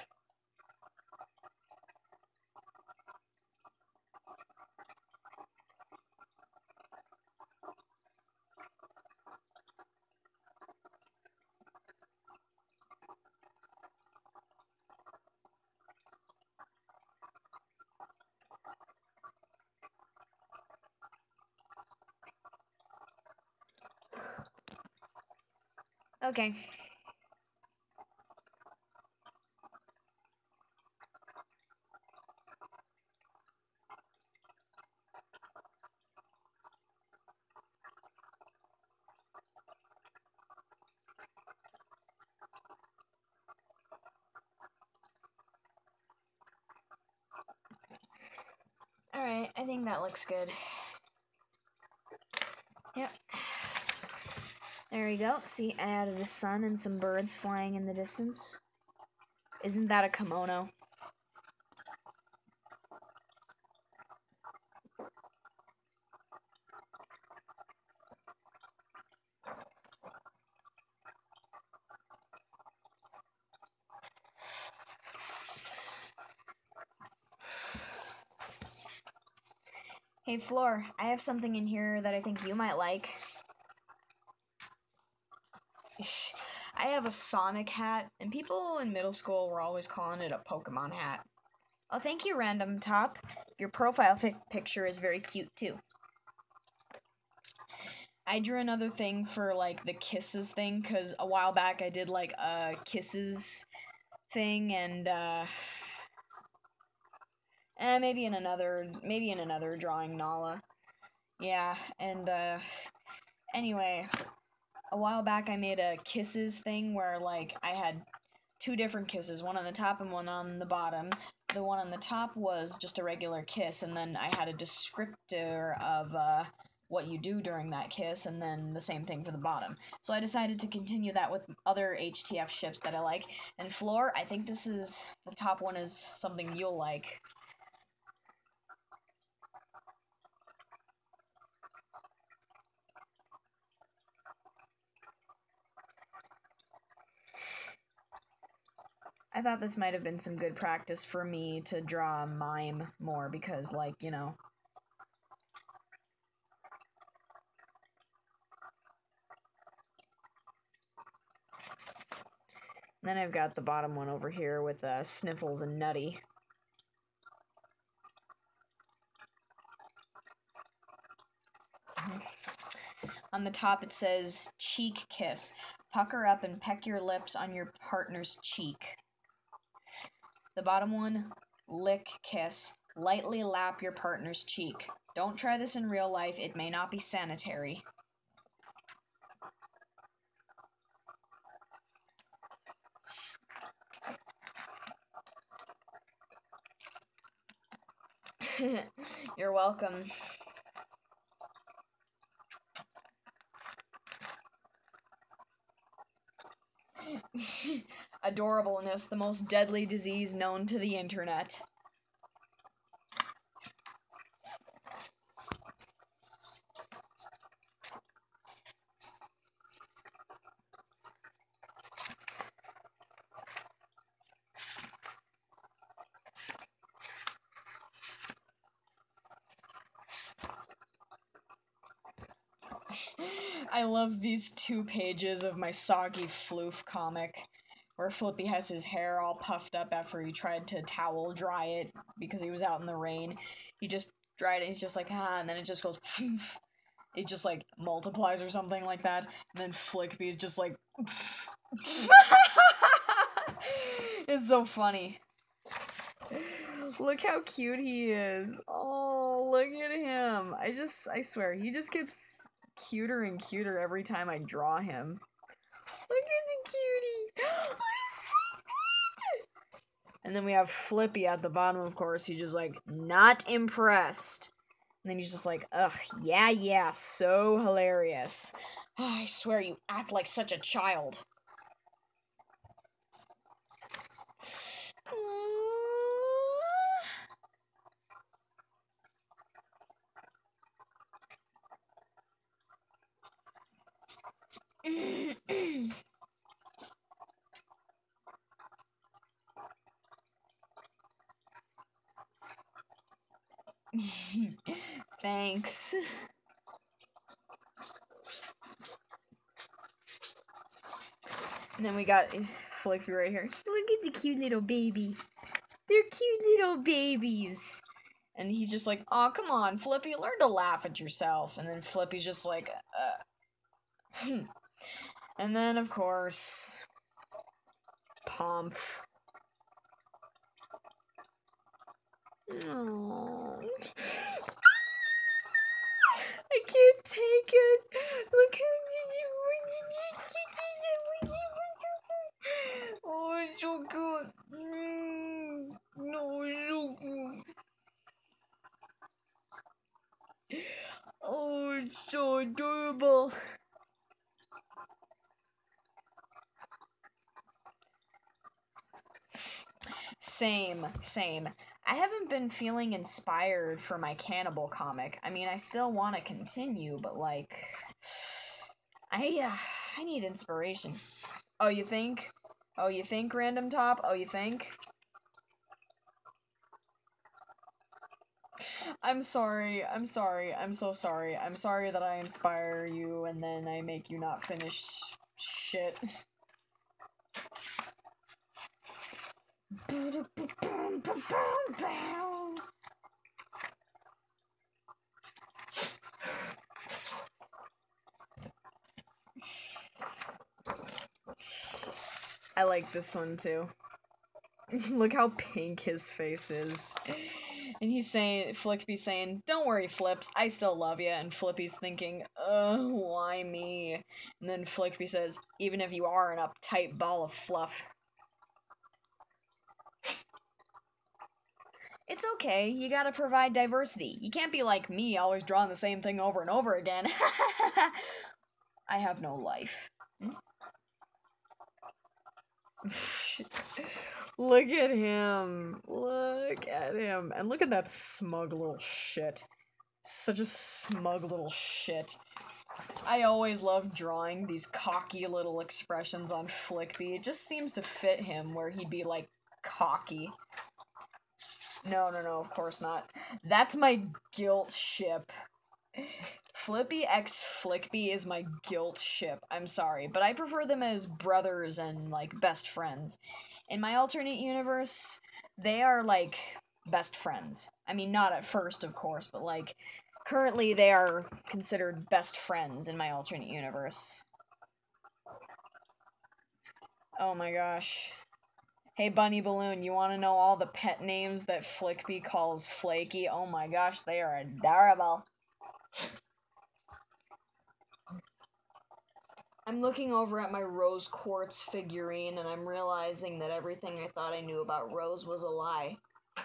Okay. Alright, I think that looks good. Yep. There we go. See, I added a sun and some birds flying in the distance. Isn't that a kimono? Hey, Floor, I have something in here that I think you might like. I have a Sonic hat, and people in middle school were always calling it a Pokemon hat. Oh, thank you, Random Top. Your profile picture is very cute, too. I drew another thing for, like, the Kisses thing, because a while back I did, like, a Kisses thing, and, maybe in another drawing, Nala. Yeah, and, anyway, a while back I made a Kisses thing where, like, I had two different kisses, one on the top and one on the bottom. The one on the top was just a regular kiss, and then I had a descriptor of what you do during that kiss, and then the same thing for the bottom. So I decided to continue that with other HTF ships that I like. And Floor, I think the top one is something you'll like. thought this might have been some good practice for me to draw a mime more because, like, you know. And then I've got the bottom one over here with Sniffles and Nutty. On the top it says, cheek kiss. Pucker up and peck your lips on your partner's cheek. The bottom one, lick kiss. Lightly lap your partner's cheek. Don't try this in real life, it may not be sanitary. You're welcome. Adorableness, the most deadly disease known to the internet. I love these 2 pages of my soggy floof comic where Flippy has his hair all puffed up after he tried to towel dry it because he was out in the rain. He just dried it, he's just like, and then it just goes, it just like multiplies or something like that, and then Flippy is just like, it's so funny. Look how cute he is. Oh, look at him. I swear, he just gets cuter and cuter every time I draw him. Look at the cutie. And then we have Flippy at the bottom, of course. He's just like, not impressed. And then he's just like, ugh, yeah, so hilarious. I swear you act like such a child. Thanks. And then we got Flippy right here. Look at the cute little baby. They're cute little babies. And he's just like, oh, come on, Flippy, learn to laugh at yourself. And then Flippy's just like, And then, of course, Pomf. Aww. I can't take it. Look how oh, it's so good. No, it's so good. Oh, it's so adorable. Same. I haven't been feeling inspired for my cannibal comic. I mean, I still want to continue, but like, I need inspiration. Oh, you think? Oh, you think, Random Top? Oh, you think? I'm sorry. I'm so sorry. I'm sorry that I inspire you and then I make you not finish shit. I like this one too. Look how pink his face is. And he's saying, Flippy's saying, don't worry, Flips, I still love you. And Flippy's thinking, why me? And then Flippy says, even if you are an uptight ball of fluff. It's okay, you gotta provide diversity. You can't be like me, always drawing the same thing over and over again. I have no life. Look at him. Look at him. And look at that smug little shit. Such a smug little shit. I always love drawing these cocky little expressions on Flickby. It just seems to fit him where he'd be like Cocky. No, of course not. That's my guilt ship. Flippy x Flickby is my guilt ship. I'm sorry, but I prefer them as brothers and, like, best friends. In my alternate universe, they are, like, best friends. I mean, not at first, of course, but, like, currently they are considered best friends in my alternate universe. Oh my gosh. Hey, Bunny Balloon, you want to know all the pet names that Flickby calls Flaky? Oh my gosh, they are adorable. I'm looking over at my Rose Quartz figurine, and I'm realizing that everything I thought I knew about Rose was a lie.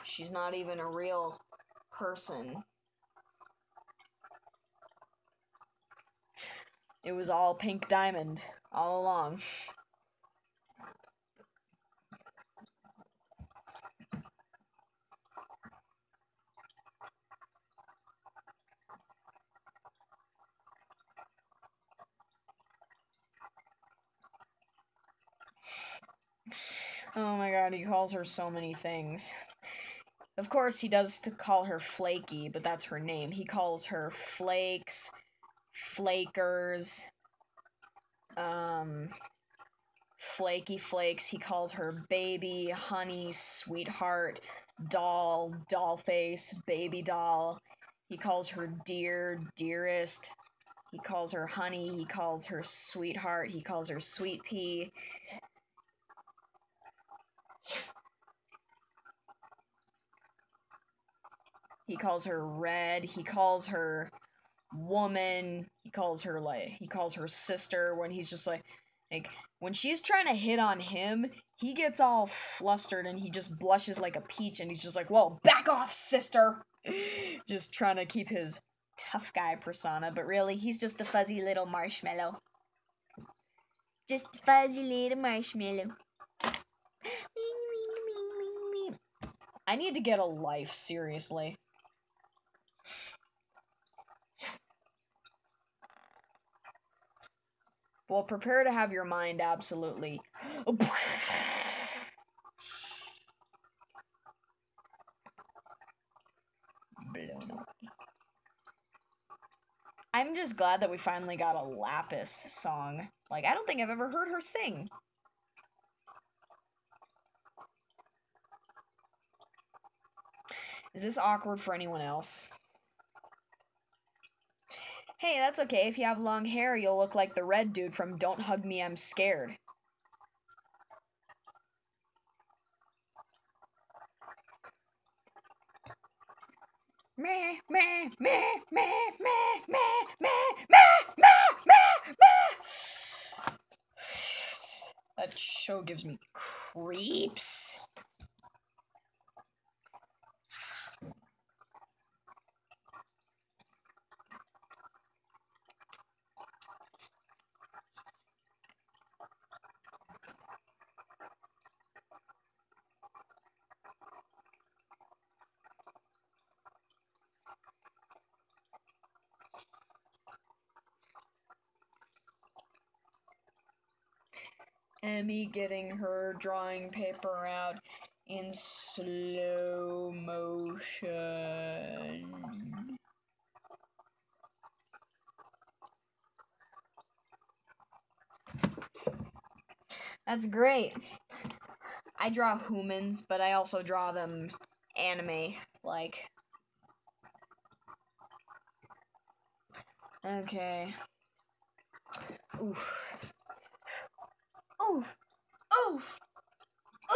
She's not even a real person. It was all Pink Diamond, all along. Oh my god, he calls her so many things. Of course, he does to call her Flaky, but that's her name. He calls her Flakes, Flakers, Flaky Flakes. He calls her Baby, Honey, Sweetheart, Doll, Dollface, Baby Doll. He calls her Dear, Dearest. He calls her Honey. He calls her Sweetheart. He calls her Sweet Pea. He calls her Red. He calls her Woman. He calls her sister when he's just like, when she's trying to hit on him, he gets all flustered and he just blushes like a peach and he's just like, whoa, back off, sister! Just trying to keep his tough guy persona, but really, he's just a fuzzy little marshmallow. Just a fuzzy little marshmallow. I need to get a life, seriously. Well, prepare to have your mind absolutely blown away. I'm just glad that we finally got a Lapis song. Like, I don't think I've ever heard her sing. Is this awkward for anyone else? Hey, that's okay. If you have long hair, you'll look like the red dude from Don't Hug Me, I'm Scared. Meh, meh, meh, meh, meh, meh, meh, meh, meh, meh, meh. That show gives me creeps. Emmy getting her drawing paper out in slow motion. That's great. I draw humans, but I also draw them anime like. Okay. Oof. Oof. Oof.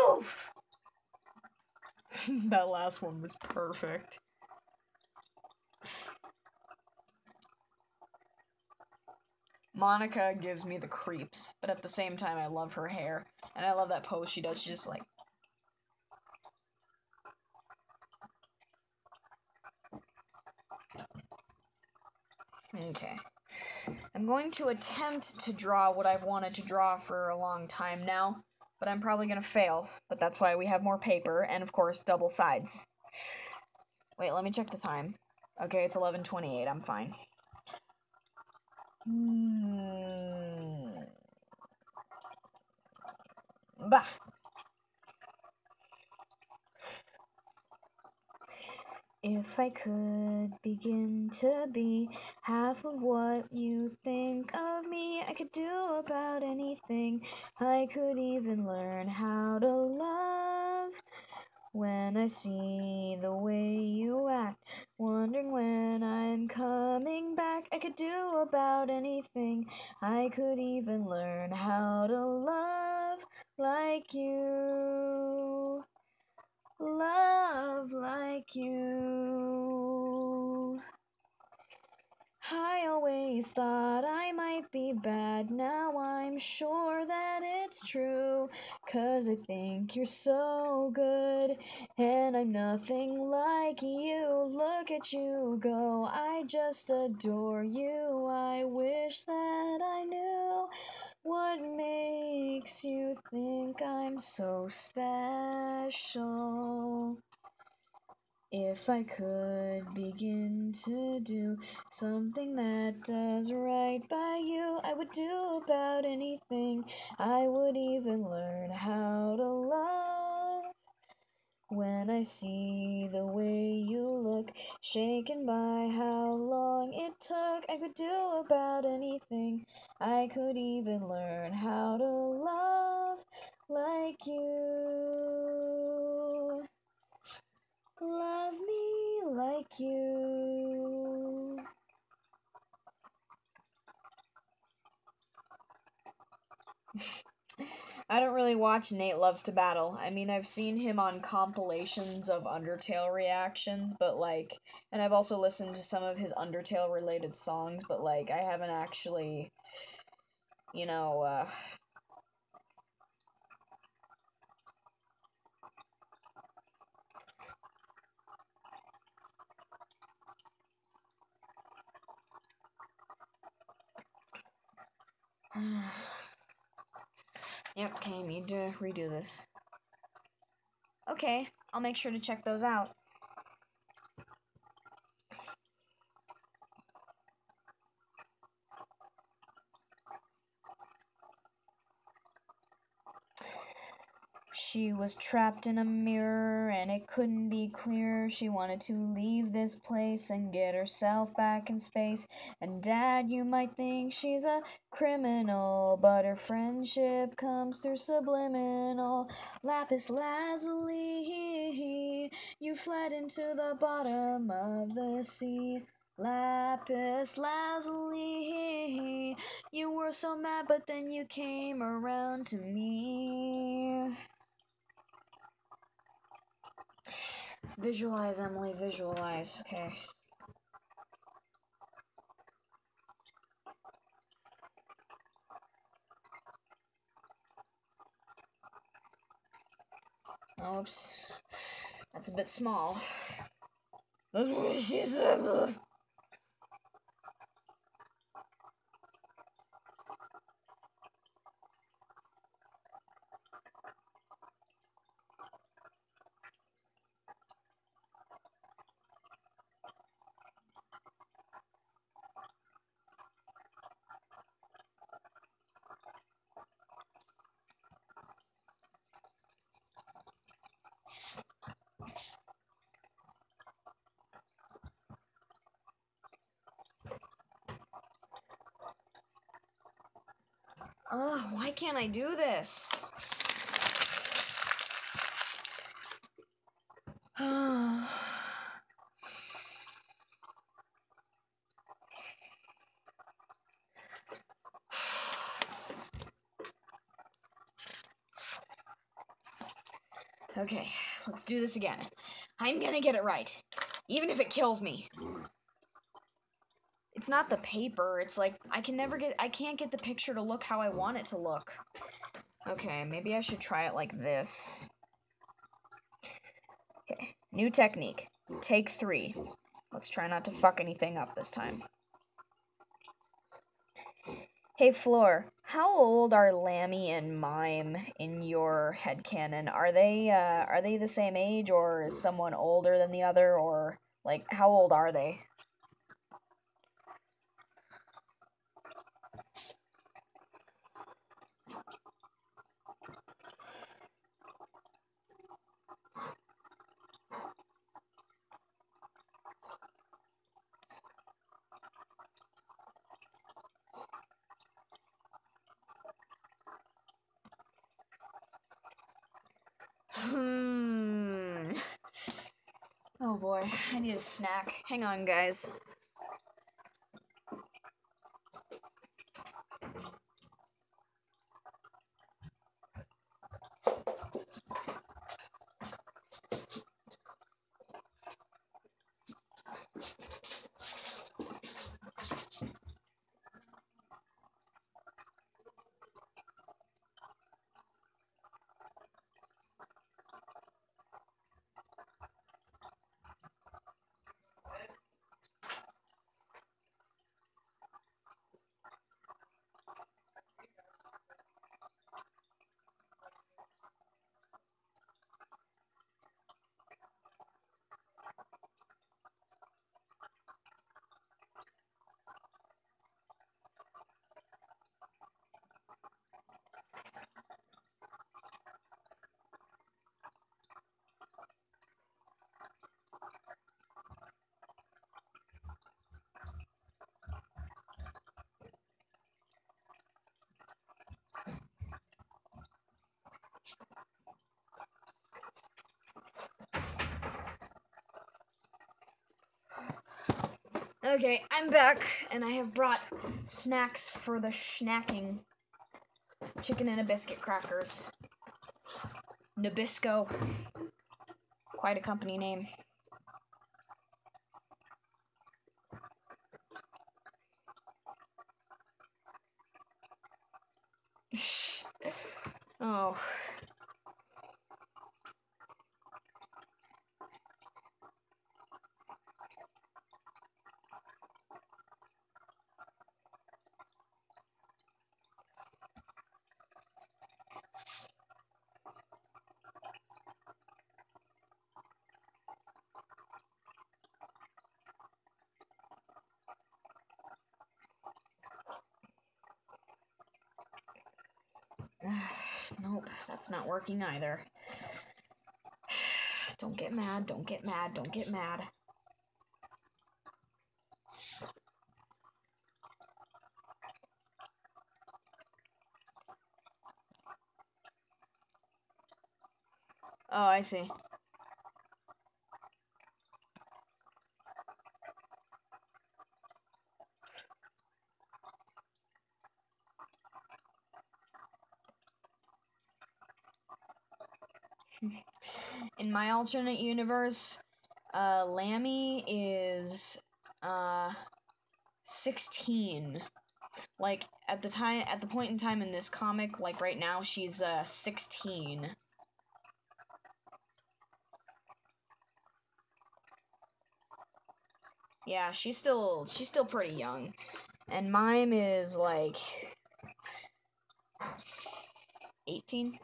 Oof. That last one was perfect. Monica gives me the creeps, but at the same time I love her hair. And I love that pose she does. She's just like... Okay. I'm going to attempt to draw what I've wanted to draw for a long time now, but I'm probably going to fail. But that's why we have more paper, and of course, double sides. Wait, let me check the time. Okay, it's 11:28. I'm fine. Bah! If I could begin to be half of what you think of me, I could do about anything. I could even learn how to love. When I see the way you act, wondering when I'm coming back, I could do about anything. I could even learn how to love like you. Love like you. I always thought I might be bad, now I'm sure that it's true. 'Cause I think you're so good, and I'm nothing like you. Look at you go, I just adore you. I wish that I knew what makes you think I'm so special. If I could begin to do something that does right by you, I would do about anything. I would even learn how to love. When I see the way you look, shaken by how long it took, I could do about anything. I could even learn how to love like you. Love me like you. I don't really watch Nate Loves to Battle. I mean, I've seen him on compilations of Undertale reactions, but like, and I've also listened to some of his Undertale related songs, but like, I haven't actually, you know, Yep, okay, need to redo this. Okay, I'll make sure to check those out. She was trapped in a mirror and it couldn't be clearer. She wanted to leave this place and get herself back in space. And Dad, you might think she's a criminal, but her friendship comes through subliminal. Lapis lazuli, you fled into the bottom of the sea. Lapis lazuli, you were so mad, but then you came around to me. Visualize, Emily, visualize. Okay. Oops. That's a bit small. That's what she said. Why can't I do this? Okay, let's do this again. I'm gonna get it right, even if it kills me. It's not the paper, it's like, I can't get the picture to look how I want it to look. Okay, maybe I should try it like this. Okay, new technique. Take 3. Let's try not to fuck anything up this time. Hey Floor, how old are Lammy and Mime in your headcanon? Are they the same age, or is someone older than the other, or like how old are they? Oh boy, I need a snack. Hang on, guys. Okay, I'm back, and I have brought snacks for the snacking. Chicken and a biscuit crackers. Nabisco. Quite a company name. Oh. Nope, that's not working either. Don't get mad, don't get mad, don't get mad. Oh, I see. In my alternate universe, Lammy is 16. Like at the point in time in this comic, like right now, she's 16. Yeah, she's still pretty young. And Mime is like 18.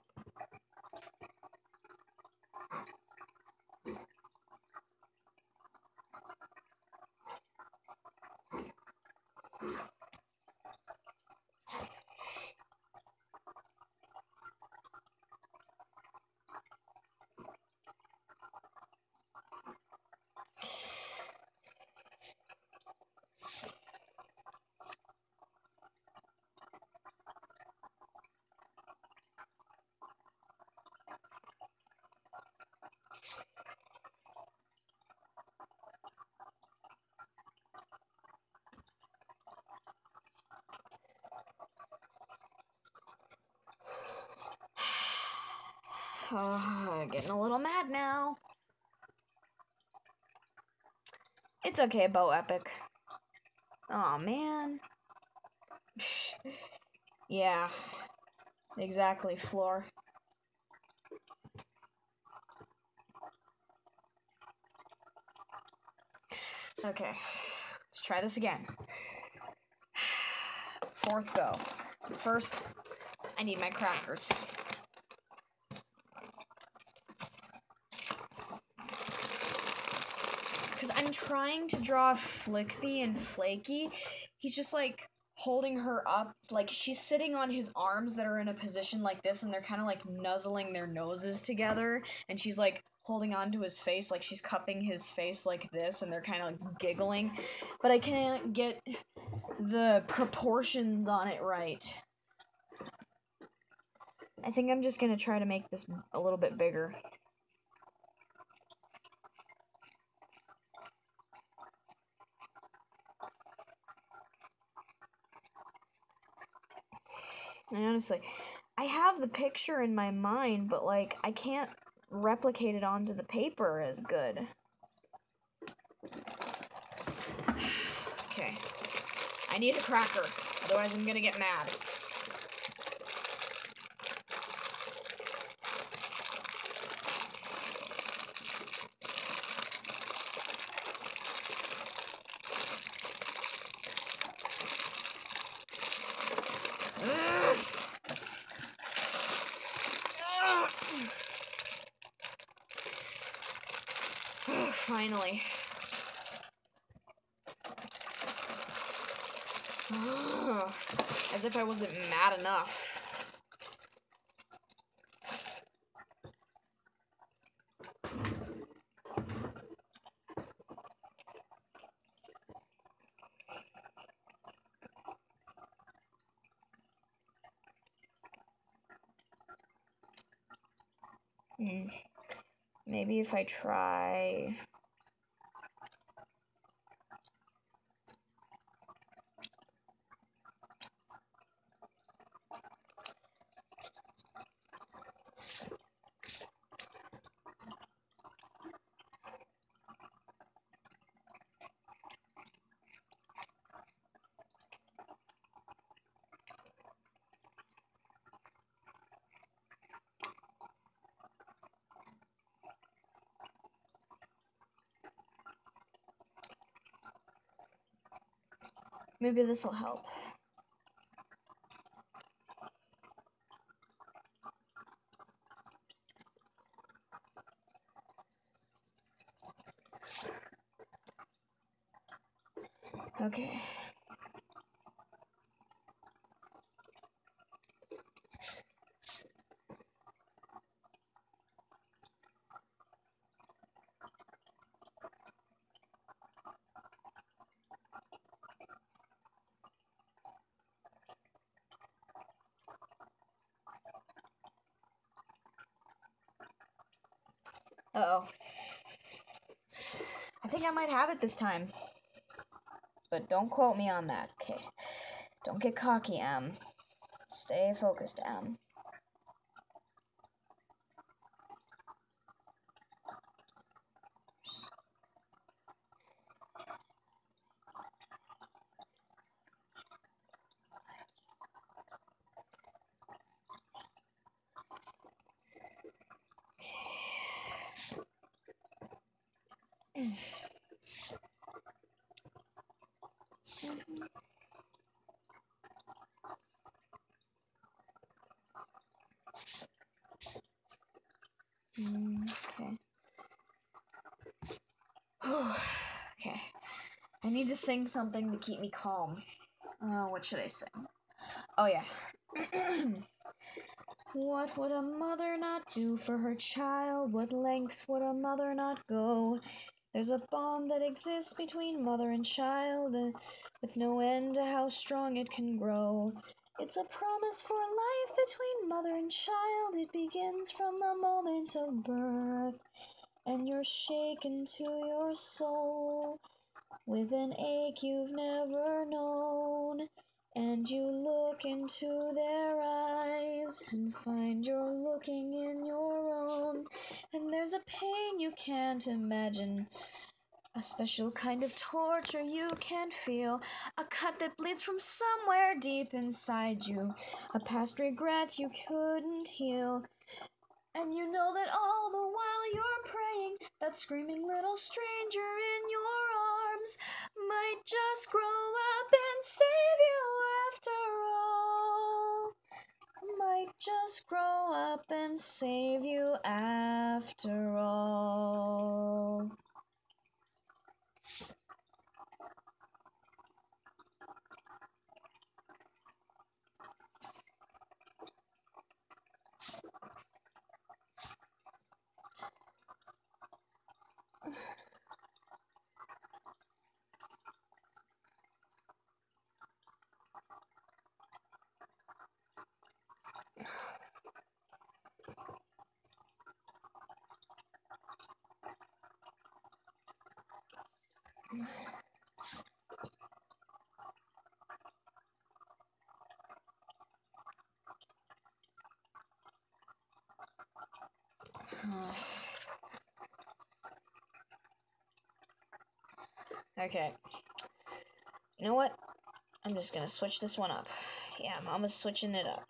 Getting a little mad now. It's okay, Bo Epic. Aw, man. Yeah, exactly, Floor. Okay, let's try this again. Fourth go. First, I need my crackers. Because I'm trying to draw Flickby and Flaky. He's just like holding her up, like she's sitting on his arms that are in a position like this, and they're kind of like nuzzling their noses together, and she's like holding on to his face like she's cupping his face like this, and they're kind of like giggling, but I can't get the proportions on it right. I think I'm just gonna try to make this a little bit bigger. honestly, I have the picture in my mind, but like I can't replicate it onto the paper as good. Okay. I need a cracker, otherwise I'm gonna get mad. Finally. As if I wasn't mad enough. Maybe if I try... Maybe this will help. Okay. Uh-oh. I think I might have it this time. But don't quote me on that, okay? Don't get cocky, Em. Stay focused, Em. Okay. Okay. I need to sing something to keep me calm. What should I sing? Oh, yeah. What would a mother not do for her child? What lengths would a mother not go? There's a bond that exists between mother and child, with no end to how strong it can grow. It's a promise for life between mother and child. It begins from the moment of birth, and you're shaken to your soul with an ache you've never known. And you look into their eyes and find you're looking in your own. And there's a pain you can't imagine, a special kind of torture you can't feel, a cut that bleeds from somewhere deep inside you, a past regret you couldn't heal. And you know that all the while you're praying, that screaming little stranger in your arms might just grow up and save you after all. Might just grow up and save you after all. Okay. You know what? I'm just gonna switch this one up. Yeah, Mama's switching it up.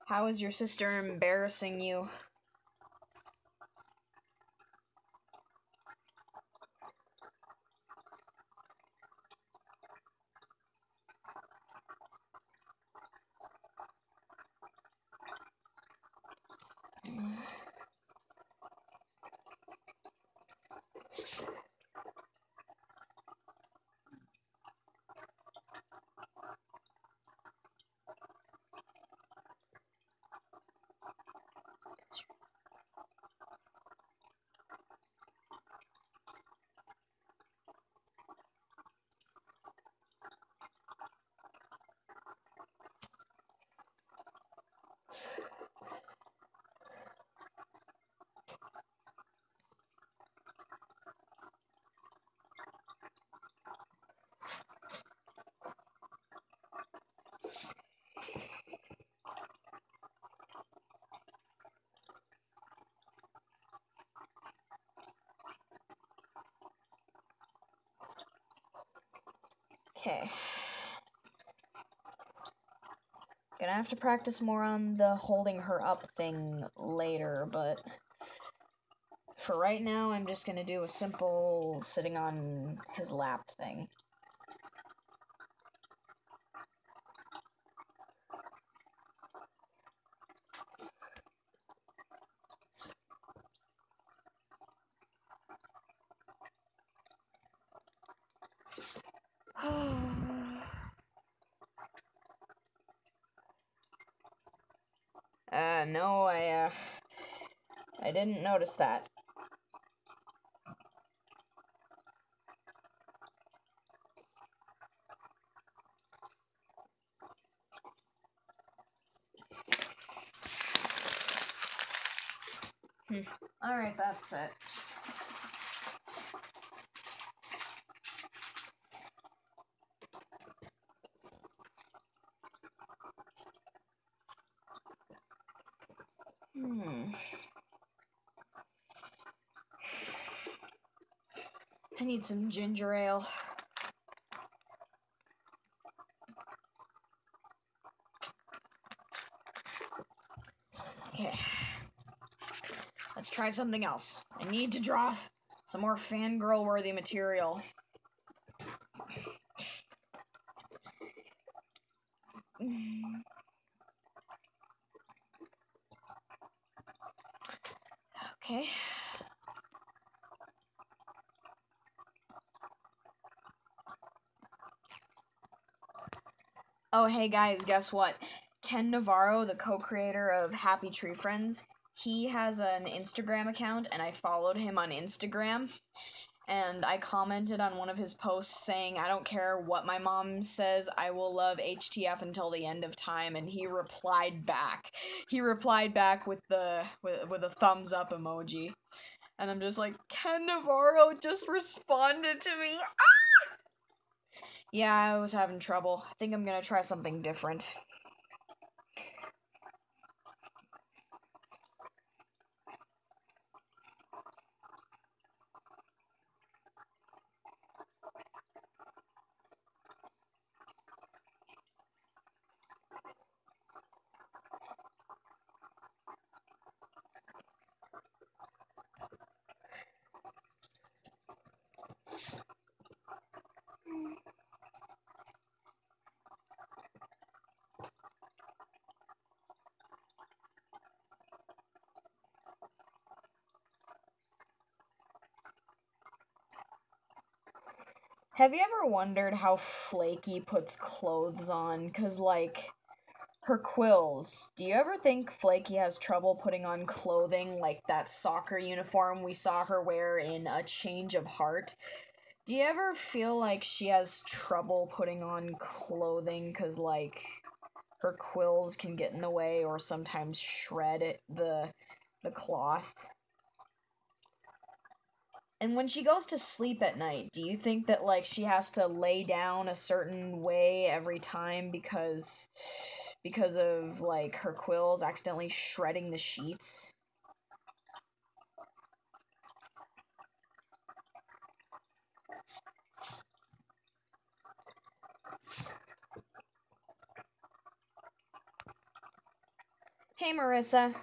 How is your sister embarrassing you? Okay. Gonna have to practice more on the holding her up thing later, but for right now, I'm just gonna do a simple sitting on his lap thing. No, I didn't notice that. Alright, that's it. I need some ginger ale. Okay. Let's try something else. I need to draw some more fangirl-worthy material. Okay. Oh, hey guys, guess what? Ken Navarro, the co-creator of Happy Tree Friends, he has an Instagram account, and I followed him on Instagram. And I commented on one of his posts saying, I don't care what my mom says, I will love HTF until the end of time, and he replied back. He replied back with with a thumbs up emoji. And I'm just like, Ken Navarro just responded to me. Ah! Yeah, I was having trouble. I think I'm gonna try something different. Have you ever wondered how Flaky puts clothes on? 'Cause, like, her quills. Do you ever think Flaky has trouble putting on clothing like that soccer uniform we saw her wear in A Change of Heart? Do you ever feel like she has trouble putting on clothing 'cause, like, her quills can get in the way or sometimes shred the cloth? And when she goes to sleep at night, do you think that, like, she has to lay down a certain way every time because of, like, her quills accidentally shredding the sheets? Hey, Marissa.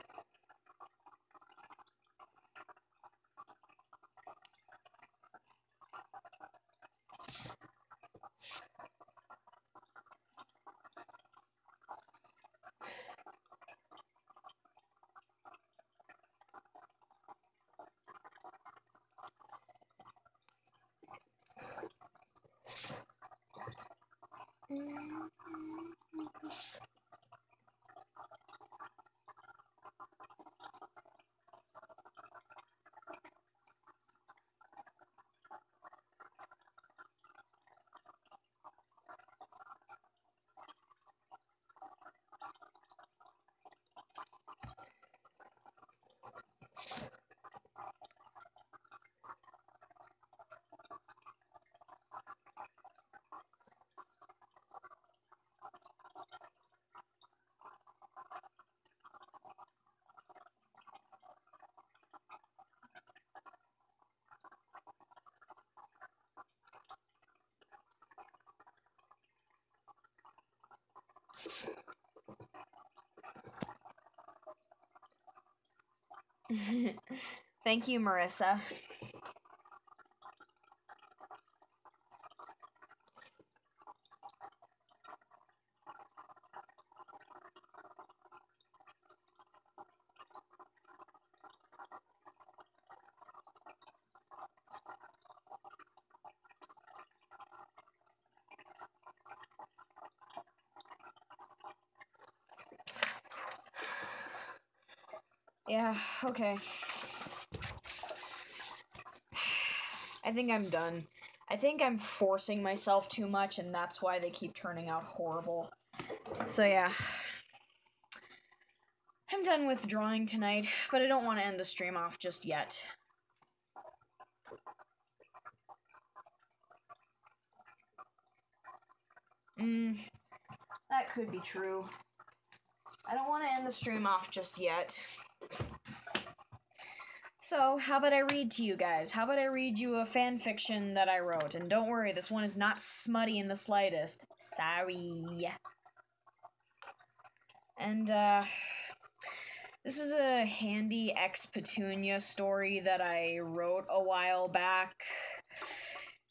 Thank you, Marissa. Yeah, okay. I think I'm done. I think I'm forcing myself too much, and that's why they keep turning out horrible. So yeah. I'm done with drawing tonight, but I don't want to end the stream off just yet. That could be true. I don't want to end the stream off just yet. So, how about I read to you guys? How about I read you a fan fiction that I wrote? And don't worry, this one is not smutty in the slightest. Sorry. And, this is a Handy X Petunia story that I wrote a while back.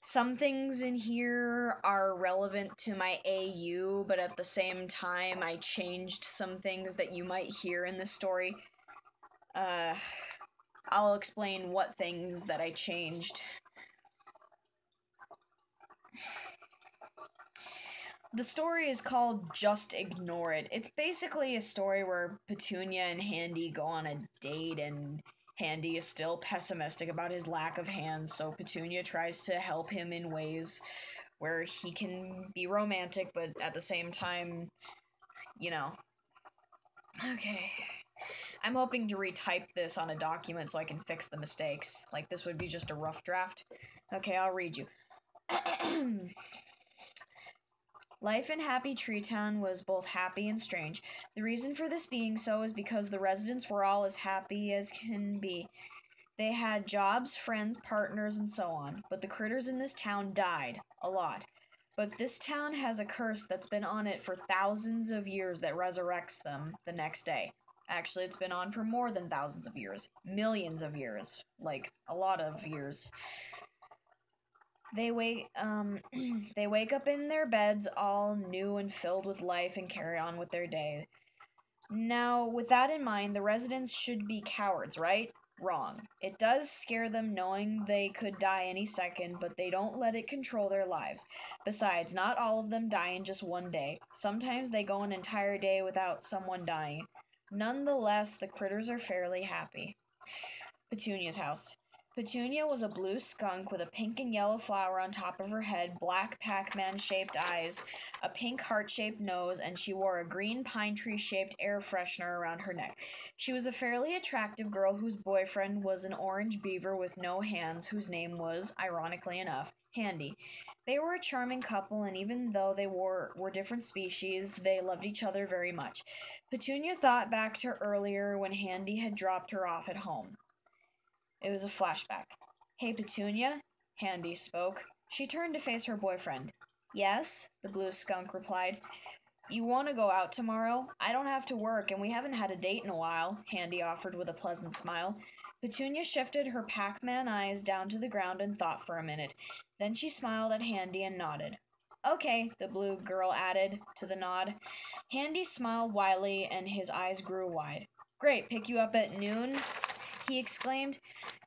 Some things in here are relevant to my AU, but at the same time, I changed some things that you might hear in this story. I'll explain what things that I changed. The story is called Just Ignore It. It's basically a story where Petunia and Handy go on a date, and Handy is still pessimistic about his lack of hands, so Petunia tries to help him in ways where he can be romantic, but at the same time, you know. Okay. I'm hoping to retype this on a document so I can fix the mistakes. Like, this would be just a rough draft. Okay, I'll read you. Life in Happy Tree Town was both happy and strange. The reason for this being so is because the residents were all as happy as can be. They had jobs, friends, partners, and so on. But the critters in this town died. A lot. But this town has a curse that's been on it for thousands of years that resurrects them the next day. Actually, it's been on for more than thousands of years. Millions of years. Like, a lot of years. They wake they wake up in their beds all new and filled with life and carry on with their day. Now, with that in mind, the residents should be cowards, right? Wrong. It does scare them knowing they could die any second, but they don't let it control their lives. Besides, not all of them die in just one day. Sometimes they go an entire day without someone dying. Nonetheless, the critters are fairly happy. Petunia's house. Petunia was a blue skunk with a pink and yellow flower on top of her head, black Pac-Man shaped eyes, a pink heart-shaped nose, and she wore a green pine tree shaped air freshener around her neck. She was a fairly attractive girl whose boyfriend was an orange beaver with no hands, whose name was, ironically enough, Handy. They were a charming couple, and even though they were different species, they loved each other very much. Petunia thought back to earlier when Handy had dropped her off at home. It was a flashback. "Hey, Petunia," Handy spoke. She turned to face her boyfriend. "Yes," the blue skunk replied. "You want to go out tomorrow? I don't have to work, and we haven't had a date in a while," Handy offered with a pleasant smile. Petunia shifted her Pac-Man eyes down to the ground and thought for a minute. Then she smiled at Handy and nodded. "Okay," the blue girl added to the nod. Handy smiled widely, and his eyes grew wide. "Great, pick you up at noon?" he exclaimed.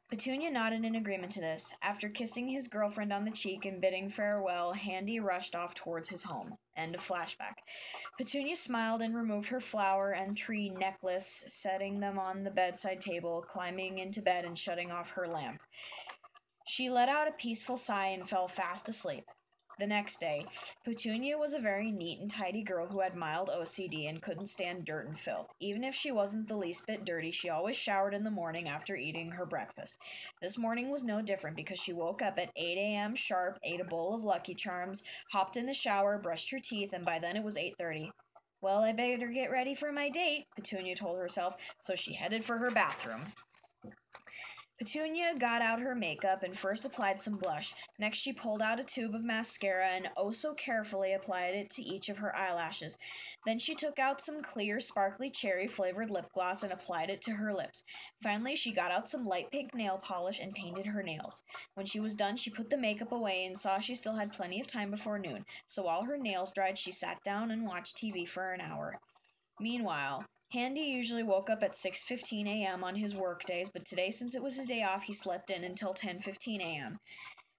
Petunia nodded in agreement to this. After kissing his girlfriend on the cheek and bidding farewell, Handy rushed off towards his home. End of flashback. Petunia smiled and removed her flower and tree necklace, setting them on the bedside table, climbing into bed and shutting off her lamp. She let out a peaceful sigh and fell fast asleep. The next day, Petunia was a very neat and tidy girl who had mild OCD and couldn't stand dirt and filth. Even if she wasn't the least bit dirty, she always showered in the morning after eating her breakfast. This morning was no different because she woke up at 8 a.m. sharp, ate a bowl of Lucky Charms, hopped in the shower, brushed her teeth, and by then it was 8:30. "Well, I better get ready for my date," Petunia told herself, so she headed for her bathroom. Petunia got out her makeup and first applied some blush. Next, she pulled out a tube of mascara and oh so carefully applied it to each of her eyelashes. Then she took out some clear, sparkly cherry flavored lip gloss and applied it to her lips. Finally, she got out some light pink nail polish and painted her nails. When she was done, she put the makeup away and saw she still had plenty of time before noon. So while her nails dried, she sat down and watched TV for an hour. Meanwhile, Handy usually woke up at 6:15 a.m. on his work days, but today, since it was his day off, he slept in until 10:15 a.m.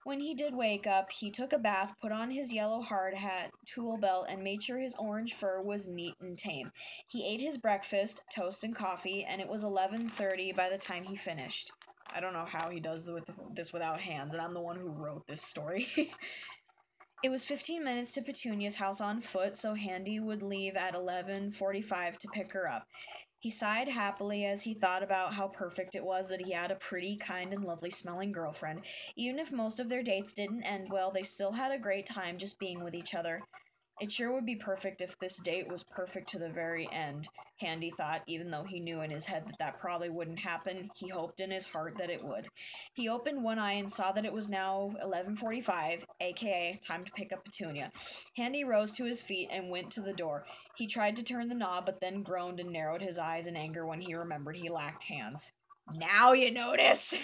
When he did wake up, he took a bath, put on his yellow hard hat, tool belt, and made sure his orange fur was neat and tame. He ate his breakfast, toast and coffee, and it was 11:30 by the time he finished. I don't know how he does this without hands, and I'm the one who wrote this story. It was 15 minutes to Petunia's house on foot, so Handy would leave at 11:45 to pick her up. He sighed happily as he thought about how perfect it was that he had a pretty, kind, and lovely smelling girlfriend. Even if most of their dates didn't end well, they still had a great time just being with each other. It sure would be perfect if this date was perfect to the very end, Handy thought, even though he knew in his head that probably wouldn't happen. He hoped in his heart that it would. He opened one eye and saw that it was now 11:45, aka time to pick up Petunia. Handy rose to his feet and went to the door. He tried to turn the knob, but then groaned and narrowed his eyes in anger when he remembered he lacked hands. "Now you notice!"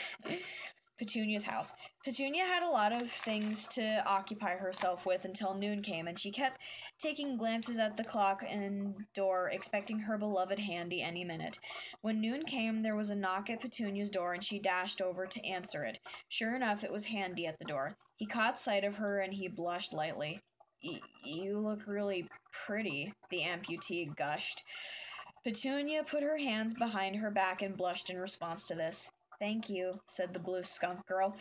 Petunia's house. Petunia had a lot of things to occupy herself with until noon came, and she kept taking glances at the clock and door, expecting her beloved Handy any minute. When noon came, there was a knock at Petunia's door, and she dashed over to answer it. Sure enough, it was Handy at the door. He caught sight of her, and he blushed lightly. You look really pretty," the amputee gushed. Petunia put her hands behind her back and blushed in response to this. "Thank you," said the blue skunk girl.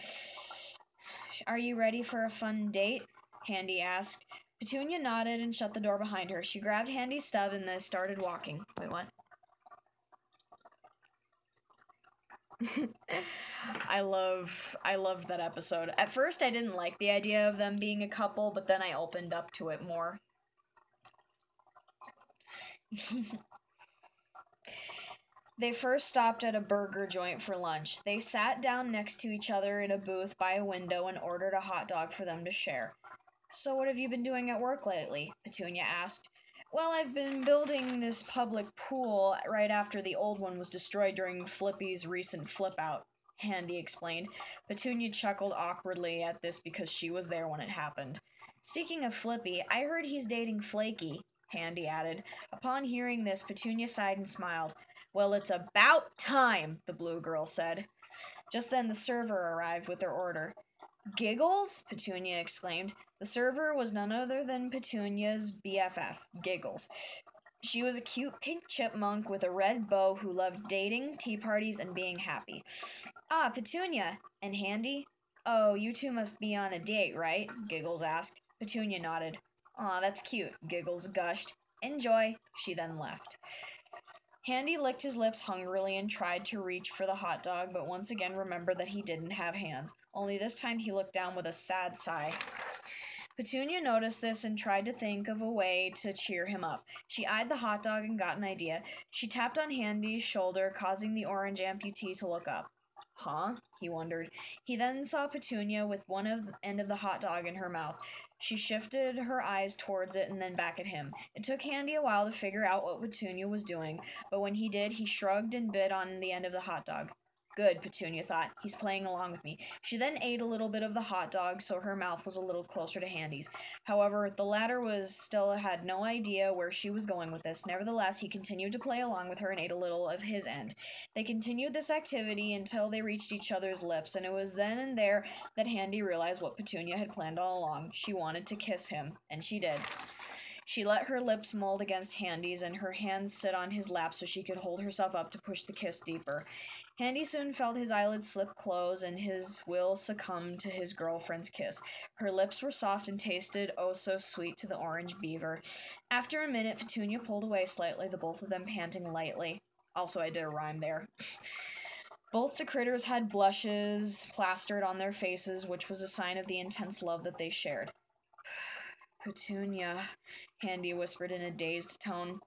"Are you ready for a fun date?" Handy asked. Petunia nodded and shut the door behind her. She grabbed Handy's stub and they started walking. Wait, what? I loved that episode. At first I didn't like the idea of them being a couple, but then I opened up to it more. They first stopped at a burger joint for lunch. They sat down next to each other in a booth by a window and ordered a hot dog for them to share. "So what have you been doing at work lately?" Petunia asked. "Well, I've been building this public pool right after the old one was destroyed during Flippy's recent flip-out," Handy explained. Petunia chuckled awkwardly at this because she was there when it happened. "Speaking of Flippy, I heard he's dating Flaky," Handy added. Upon hearing this, Petunia sighed and smiled. Well, it's about time, the blue girl said. Just then the server arrived with their order. Giggles? Petunia exclaimed. The server was none other than Petunia's BFF, Giggles. She was a cute pink chipmunk with a red bow who loved dating, tea parties, and being happy. Ah, Petunia. And Handy? Oh, you two must be on a date, right? Giggles asked. Petunia nodded. Aw, that's cute, Giggles gushed. Enjoy. She then left. Handy licked his lips hungrily and tried to reach for the hot dog, but once again remembered that he didn't have hands. Only this time he looked down with a sad sigh. Petunia noticed this and tried to think of a way to cheer him up. She eyed the hot dog and got an idea. She tapped on Handy's shoulder, causing the orange amputee to look up. Huh? He wondered. He then saw Petunia with end of the hot dog in her mouth. She shifted her eyes towards it and then back at him. It took Handy a while to figure out what Petunia was doing, but when he did, he shrugged and bit on the end of the hot dog. Good, Petunia thought. He's playing along with me. She then ate a little bit of the hot dog, so her mouth was a little closer to Handy's. However, the latter still had no idea where she was going with this. Nevertheless, he continued to play along with her and ate a little of his end. They continued this activity until they reached each other's lips, and it was then and there that Handy realized what Petunia had planned all along. She wanted to kiss him, and she did. She let her lips mold against Handy's and her hands sit on his lap so she could hold herself up to push the kiss deeper. Handy soon felt his eyelids slip close and his will succumb to his girlfriend's kiss. Her lips were soft and tasted oh so sweet to the orange beaver. After a minute, Petunia pulled away slightly, the both of them panting lightly. Also, I did a rhyme there. Both the critters had blushes plastered on their faces, which was a sign of the intense love that they shared. Petunia, Handy whispered in a dazed tone.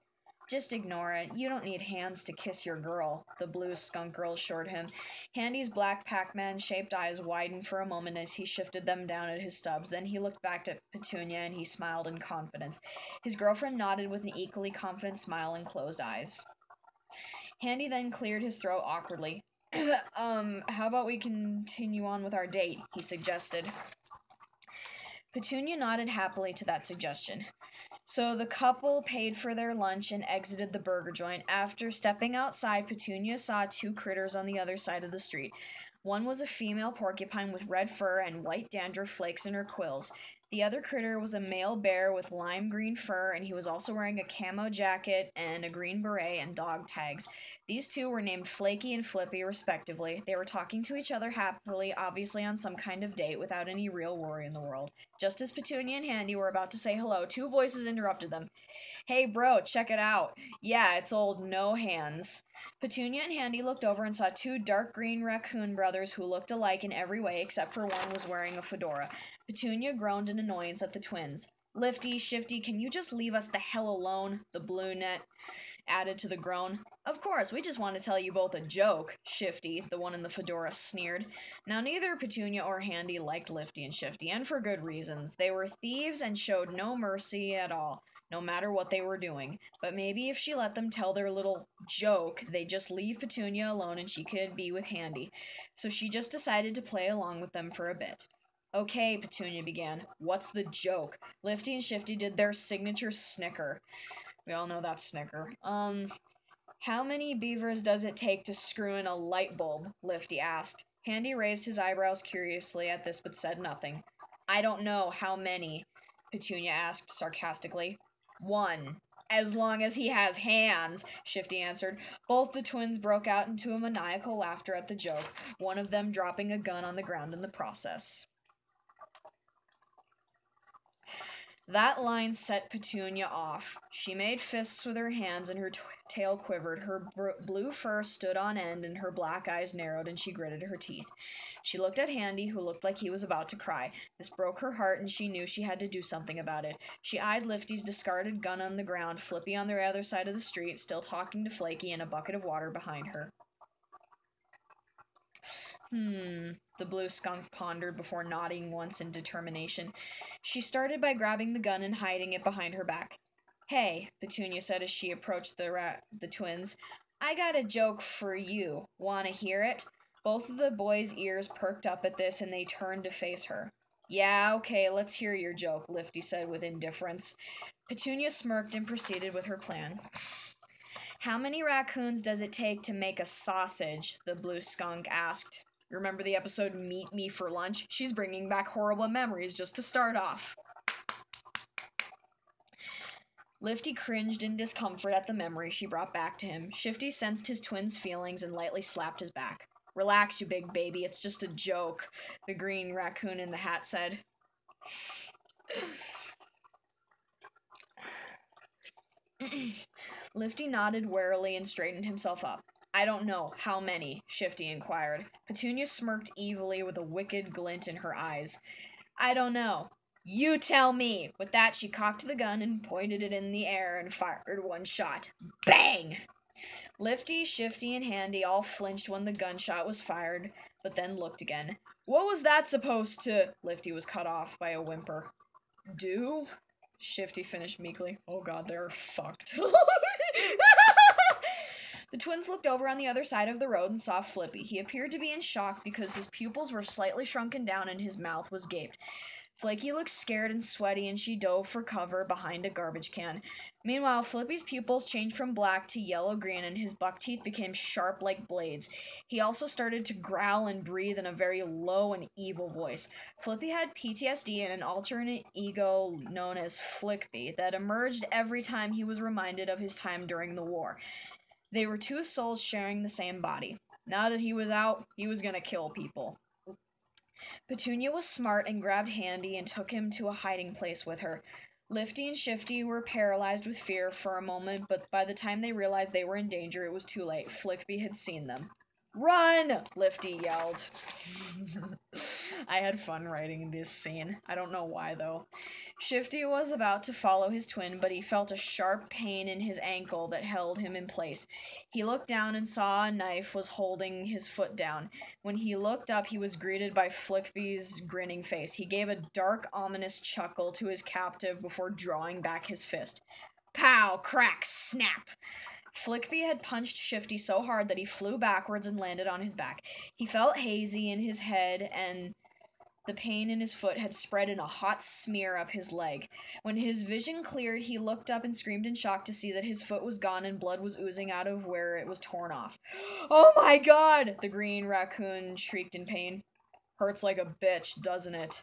Just ignore it. You don't need hands to kiss your girl, the blue skunk girl assured him. Handy's black Pac-Man-shaped eyes widened for a moment as he shifted them down at his stubs. Then he looked back at Petunia and he smiled in confidence. His girlfriend nodded with an equally confident smile and closed eyes. Handy then cleared his throat awkwardly. How about we continue on with our date? He suggested. Petunia nodded happily to that suggestion. So the couple paid for their lunch and exited the burger joint. After stepping outside, Petunia saw two critters on the other side of the street. One was a female porcupine with red fur and white dandruff flakes in her quills. The other critter was a male bear with lime green fur, and he was also wearing a camo jacket and a green beret and dog tags. These two were named Flaky and Flippy, respectively. They were talking to each other happily, obviously on some kind of date, without any real worry in the world. Just as Petunia and Handy were about to say hello, two voices interrupted them. Hey, bro, check it out. Yeah, it's old No Hands. Petunia and Handy looked over and saw two dark green raccoon brothers who looked alike in every way except for one was wearing a fedora. Petunia groaned in annoyance at the twins. Lifty, Shifty, can you just leave us the hell alone? The blue net added to the groan. Of course, we just want to tell you both a joke, Shifty, the one in the fedora, sneered. Now, neither Petunia or Handy liked Lifty and Shifty, and for good reasons. They were thieves and showed no mercy at all, no matter what they were doing. But maybe if she let them tell their little joke, they'd just leave Petunia alone and she could be with Handy. So she just decided to play along with them for a bit. Okay, Petunia began. What's the joke? Lifty and Shifty did their signature snicker. We all know that snicker. How many beavers does it take to screw in a light bulb? Lifty asked. Handy raised his eyebrows curiously at this but said nothing. I don't know how many, Petunia asked sarcastically. One. As long as he has hands, Shifty answered. Both the twins broke out into a maniacal laughter at the joke, one of them dropping a gun on the ground in the process. That line set Petunia off. She made fists with her hands and her tail quivered. Her blue fur stood on end and her black eyes narrowed and she gritted her teeth. She looked at Handy, who looked like he was about to cry. This broke her heart and she knew she had to do something about it. She eyed Lifty's discarded gun on the ground, Flippy on the other side of the street, still talking to Flaky, and a bucket of water behind her. The blue skunk pondered before nodding once in determination. She started by grabbing the gun and hiding it behind her back. Hey, Petunia said as she approached the twins. I got a joke for you. Wanna hear it? Both of the boys' ears perked up at this and they turned to face her. Yeah, okay, let's hear your joke, Lifty said with indifference. Petunia smirked and proceeded with her plan. How many raccoons does it take to make a sausage? The blue skunk asked. Remember the episode Meet Me for Lunch? She's bringing back horrible memories just to start off. Lifty cringed in discomfort at the memory she brought back to him. Shifty sensed his twin's feelings and lightly slapped his back. Relax, you big baby, it's just a joke, the green raccoon in the hat said. Lifty nodded warily and straightened himself up. I don't know. How many? Shifty inquired. Petunia smirked evilly with a wicked glint in her eyes. I don't know. You tell me! With that, she cocked the gun and pointed it in the air and fired one shot. Bang! Lifty, Shifty, and Handy all flinched when the gunshot was fired, but then looked again. What was that supposed to... Lifty was cut off by a whimper. Do? Shifty finished meekly. Oh god, they're fucked. The twins looked over on the other side of the road and saw Flippy. He appeared to be in shock because his pupils were slightly shrunken down and his mouth was gaped. Flaky looked scared and sweaty, and she dove for cover behind a garbage can. Meanwhile, Flippy's pupils changed from black to yellow-green, and his buck teeth became sharp like blades. He also started to growl and breathe in a very low and evil voice. Flippy had PTSD and an alternate ego known as Flickby that emerged every time he was reminded of his time during the war. They were two souls sharing the same body. Now that he was out, he was gonna kill people. Petunia was smart and grabbed Handy and took him to a hiding place with her. Lifty and Shifty were paralyzed with fear for a moment, but by the time they realized they were in danger, it was too late. Flickby had seen them. Run! Lifty yelled. I had fun writing this scene. I don't know why, though. Shifty was about to follow his twin, but he felt a sharp pain in his ankle that held him in place. He looked down and saw a knife was holding his foot down. When he looked up, he was greeted by Flickby's grinning face. He gave a dark, ominous chuckle to his captive before drawing back his fist. Pow! Crack! Snap! Flickby had punched Shifty so hard that he flew backwards and landed on his back. He felt hazy in his head, and the pain in his foot had spread in a hot smear up his leg. When his vision cleared, he looked up and screamed in shock to see that his foot was gone and blood was oozing out of where it was torn off. Oh my god! The green raccoon shrieked in pain. Hurts like a bitch, doesn't it?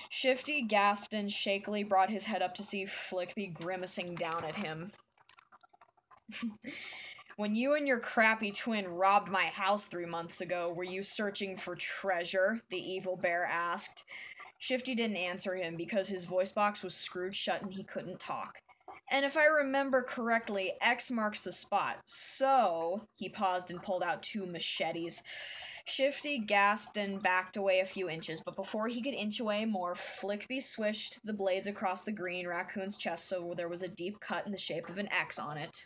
Shifty gasped and shakily brought his head up to see Flickby grimacing down at him. When you and your crappy twin robbed my house 3 months ago, were you searching for treasure? The evil bear asked. Shifty didn't answer him because his voice box was screwed shut and he couldn't talk. And if I remember correctly, X marks the spot. So, he paused and pulled out 2 machetes. Shifty gasped and backed away a few inches, but before he could inch away more, Flickby swished the blades across the green raccoon's chest so there was a deep cut in the shape of an X on it.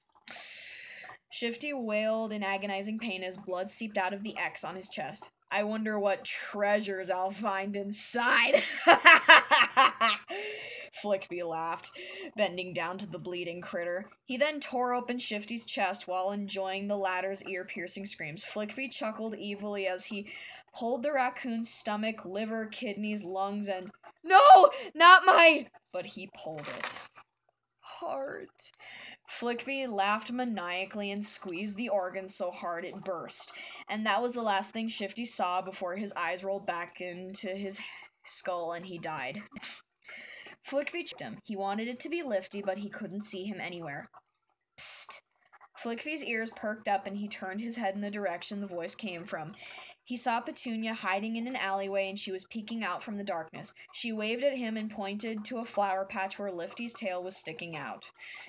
Shifty wailed in agonizing pain as blood seeped out of the X on his chest. I wonder what treasures I'll find inside. Flickby laughed, bending down to the bleeding critter. He then tore open Shifty's chest while enjoying the latter's ear-piercing screams. Flickby chuckled evilly as he pulled the raccoon's stomach, liver, kidneys, lungs, and... No! Not my... But he pulled it. Heart. Flickby laughed maniacally and squeezed the organ so hard it burst. And that was the last thing Shifty saw before his eyes rolled back into his skull and he died. Flickby checked him. He wanted it to be Lifty, but he couldn't see him anywhere. Psst! Flickby's ears perked up and he turned his head in the direction the voice came from. He saw Petunia hiding in an alleyway and she was peeking out from the darkness. She waved at him and pointed to a flower patch where Lifty's tail was sticking out.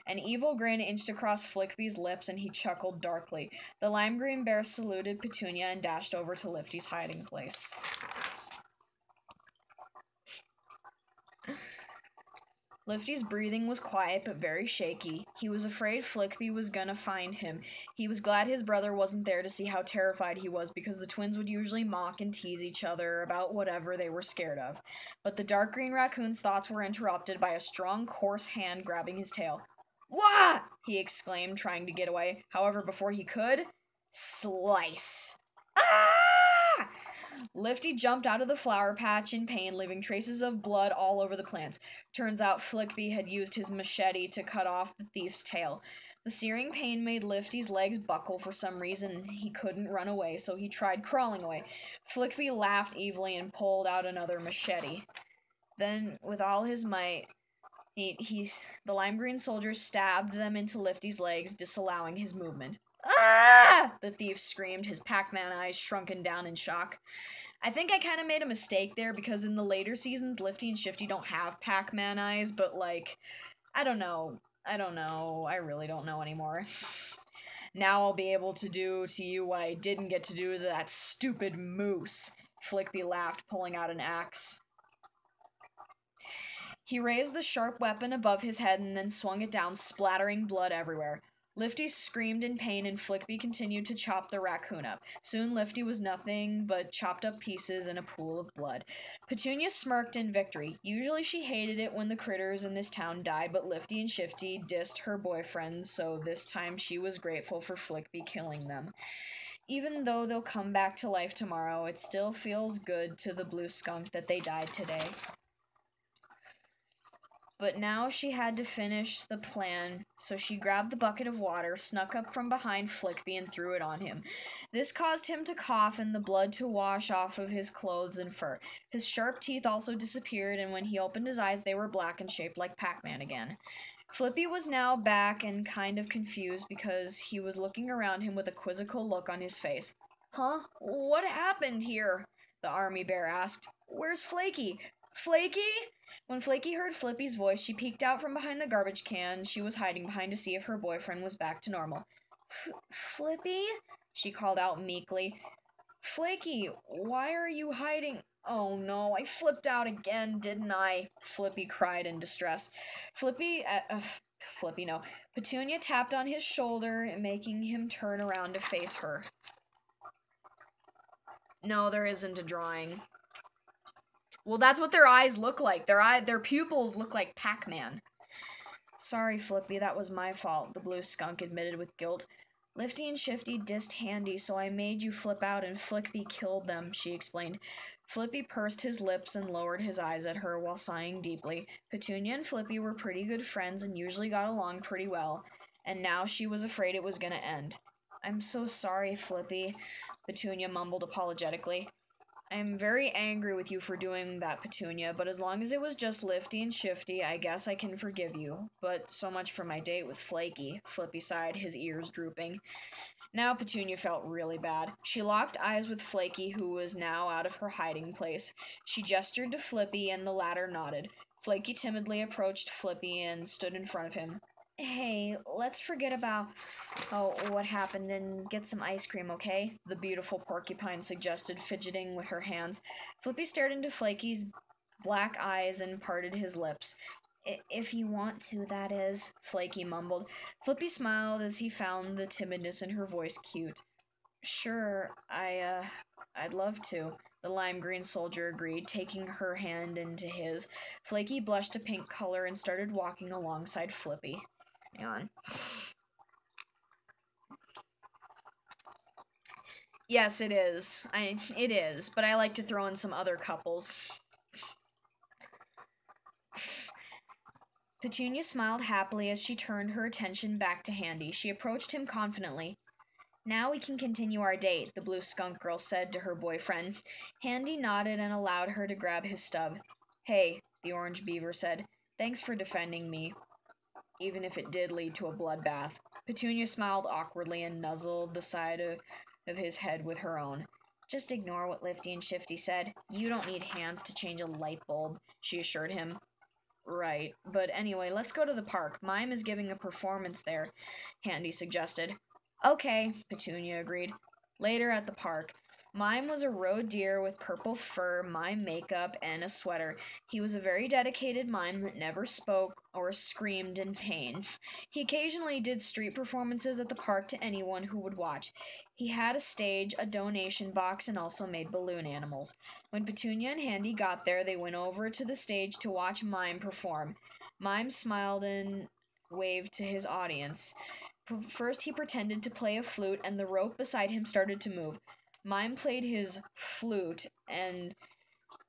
An evil grin inched across Flickby's lips and he chuckled darkly. The lime green bear saluted Petunia and dashed over to Lifty's hiding place. Lifty's breathing was quiet but very shaky. He was afraid Flickby was gonna find him. He was glad his brother wasn't there to see how terrified he was because the twins would usually mock and tease each other about whatever they were scared of. But the dark green raccoon's thoughts were interrupted by a strong, coarse hand grabbing his tail. Wah! He exclaimed, trying to get away. However, before he could, slice. Ah! Lifty jumped out of the flower patch in pain, leaving traces of blood all over the plants. Turns out Flickby had used his machete to cut off the thief's tail. The searing pain made Lifty's legs buckle for some reason. He couldn't run away, so he tried crawling away. Flickby laughed evilly and pulled out another machete. Then, with all his might, the lime green soldier stabbed them into Lifty's legs, disallowing his movement. Ah! The thief screamed, his Pac-Man eyes shrunken down in shock. I think I kind of made a mistake there because in the later seasons, Lifty and Shifty don't have Pac-Man eyes, but like, I don't know. I really don't know anymore. Now I'll be able to do to you what I didn't get to do to that stupid moose. Flickby laughed, pulling out an axe. He raised the sharp weapon above his head and then swung it down, splattering blood everywhere. Lifty screamed in pain and Flickby continued to chop the raccoon up. Soon Lifty was nothing but chopped up pieces in a pool of blood. Petunia smirked in victory. Usually she hated it when the critters in this town died, but Lifty and Shifty dissed her boyfriends, so this time she was grateful for Flickby killing them. Even though they'll come back to life tomorrow, it still feels good to the blue skunk that they died today. But now she had to finish the plan, so she grabbed the bucket of water, snuck up from behind Flickby, and threw it on him. This caused him to cough and the blood to wash off of his clothes and fur. His sharp teeth also disappeared, and when he opened his eyes, they were black and shaped like Pac-Man again. Flippy was now back and kind of confused because he was looking around him with a quizzical look on his face. Huh? What happened here? The army bear asked. Where's Flaky? Flaky? When Flaky heard Flippy's voice, she peeked out from behind the garbage can she was hiding behind to see if her boyfriend was back to normal. Flippy? She called out meekly. Flaky, why are you hiding? Oh no, I flipped out again, didn't I? Flippy cried in distress. Petunia tapped on his shoulder, making him turn around to face her. No, there isn't a drawing. Well, that's what their eyes look like. Their pupils look like Pac-Man. Sorry, Flippy, that was my fault, the blue skunk admitted with guilt. Lifty and Shifty dissed Handy, so I made you flip out and Flickby killed them, she explained. Flippy pursed his lips and lowered his eyes at her while sighing deeply. Petunia and Flippy were pretty good friends and usually got along pretty well, and now she was afraid it was going to end. I'm so sorry, Flippy, Petunia mumbled apologetically. I'm very angry with you for doing that, Petunia, but as long as it was just Lifty and Shifty, I guess I can forgive you. But so much for my date with Flaky, Flippy sighed, his ears drooping. Now Petunia felt really bad. She locked eyes with Flaky, who was now out of her hiding place. She gestured to Flippy, and the latter nodded. Flaky timidly approached Flippy and stood in front of him. Hey, let's forget about what happened and get some ice cream, okay? The beautiful porcupine suggested, fidgeting with her hands. Flippy stared into Flaky's black eyes and parted his lips. If you want to, that is, Flaky mumbled. Flippy smiled as he found the timidness in her voice cute. Sure, I'd love to, the lime green soldier agreed, taking her hand into his. Flaky blushed a pink color and started walking alongside Flippy. Hang on. Yes, it is. It is, but I like to throw in some other couples. Petunia smiled happily as she turned her attention back to Handy. She approached him confidently. Now we can continue our date, the blue skunk girl said to her boyfriend. Handy nodded and allowed her to grab his stub. Hey, the orange beaver said. Thanks for defending me, even if it did lead to a bloodbath. Petunia smiled awkwardly and nuzzled the side of his head with her own. Just ignore what Lifty and Shifty said. You don't need hands to change a light bulb, she assured him. Right, but anyway, let's go to the park. Mime is giving a performance there, Handy suggested. Okay, Petunia agreed. Later at the park. Mime was a roe deer with purple fur, mime makeup, and a sweater. He was a very dedicated mime that never spoke or screamed in pain. He occasionally did street performances at the park to anyone who would watch. He had a stage, a donation box, and also made balloon animals. When Petunia and Handy got there, they went over to the stage to watch Mime perform. Mime smiled and waved to his audience. First, he pretended to play a flute, and the rope beside him started to move. Mime played his flute, and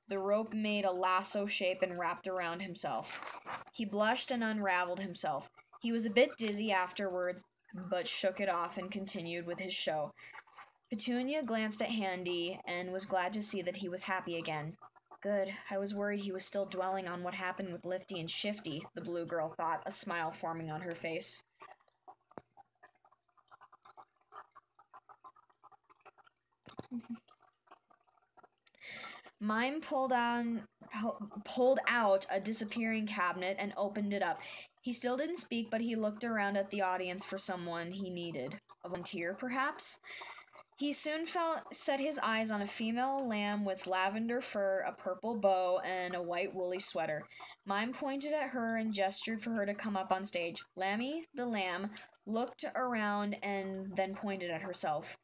the rope made a lasso shape and wrapped around himself. He blushed and unraveled himself. He was a bit dizzy afterwards, but shook it off and continued with his show. Petunia glanced at Handy and was glad to see that he was happy again. Good. I was worried he was still dwelling on what happened with Lifty and Shifty, the blue girl thought, a smile forming on her face. Mime pulled out a disappearing cabinet and opened it up. He still didn't speak, but he looked around at the audience for someone he needed. A volunteer, perhaps? He soon set his eyes on a female lamb with lavender fur, a purple bow, and a white woolly sweater. Mime pointed at her and gestured for her to come up on stage. Lammy, the lamb, looked around and then pointed at herself.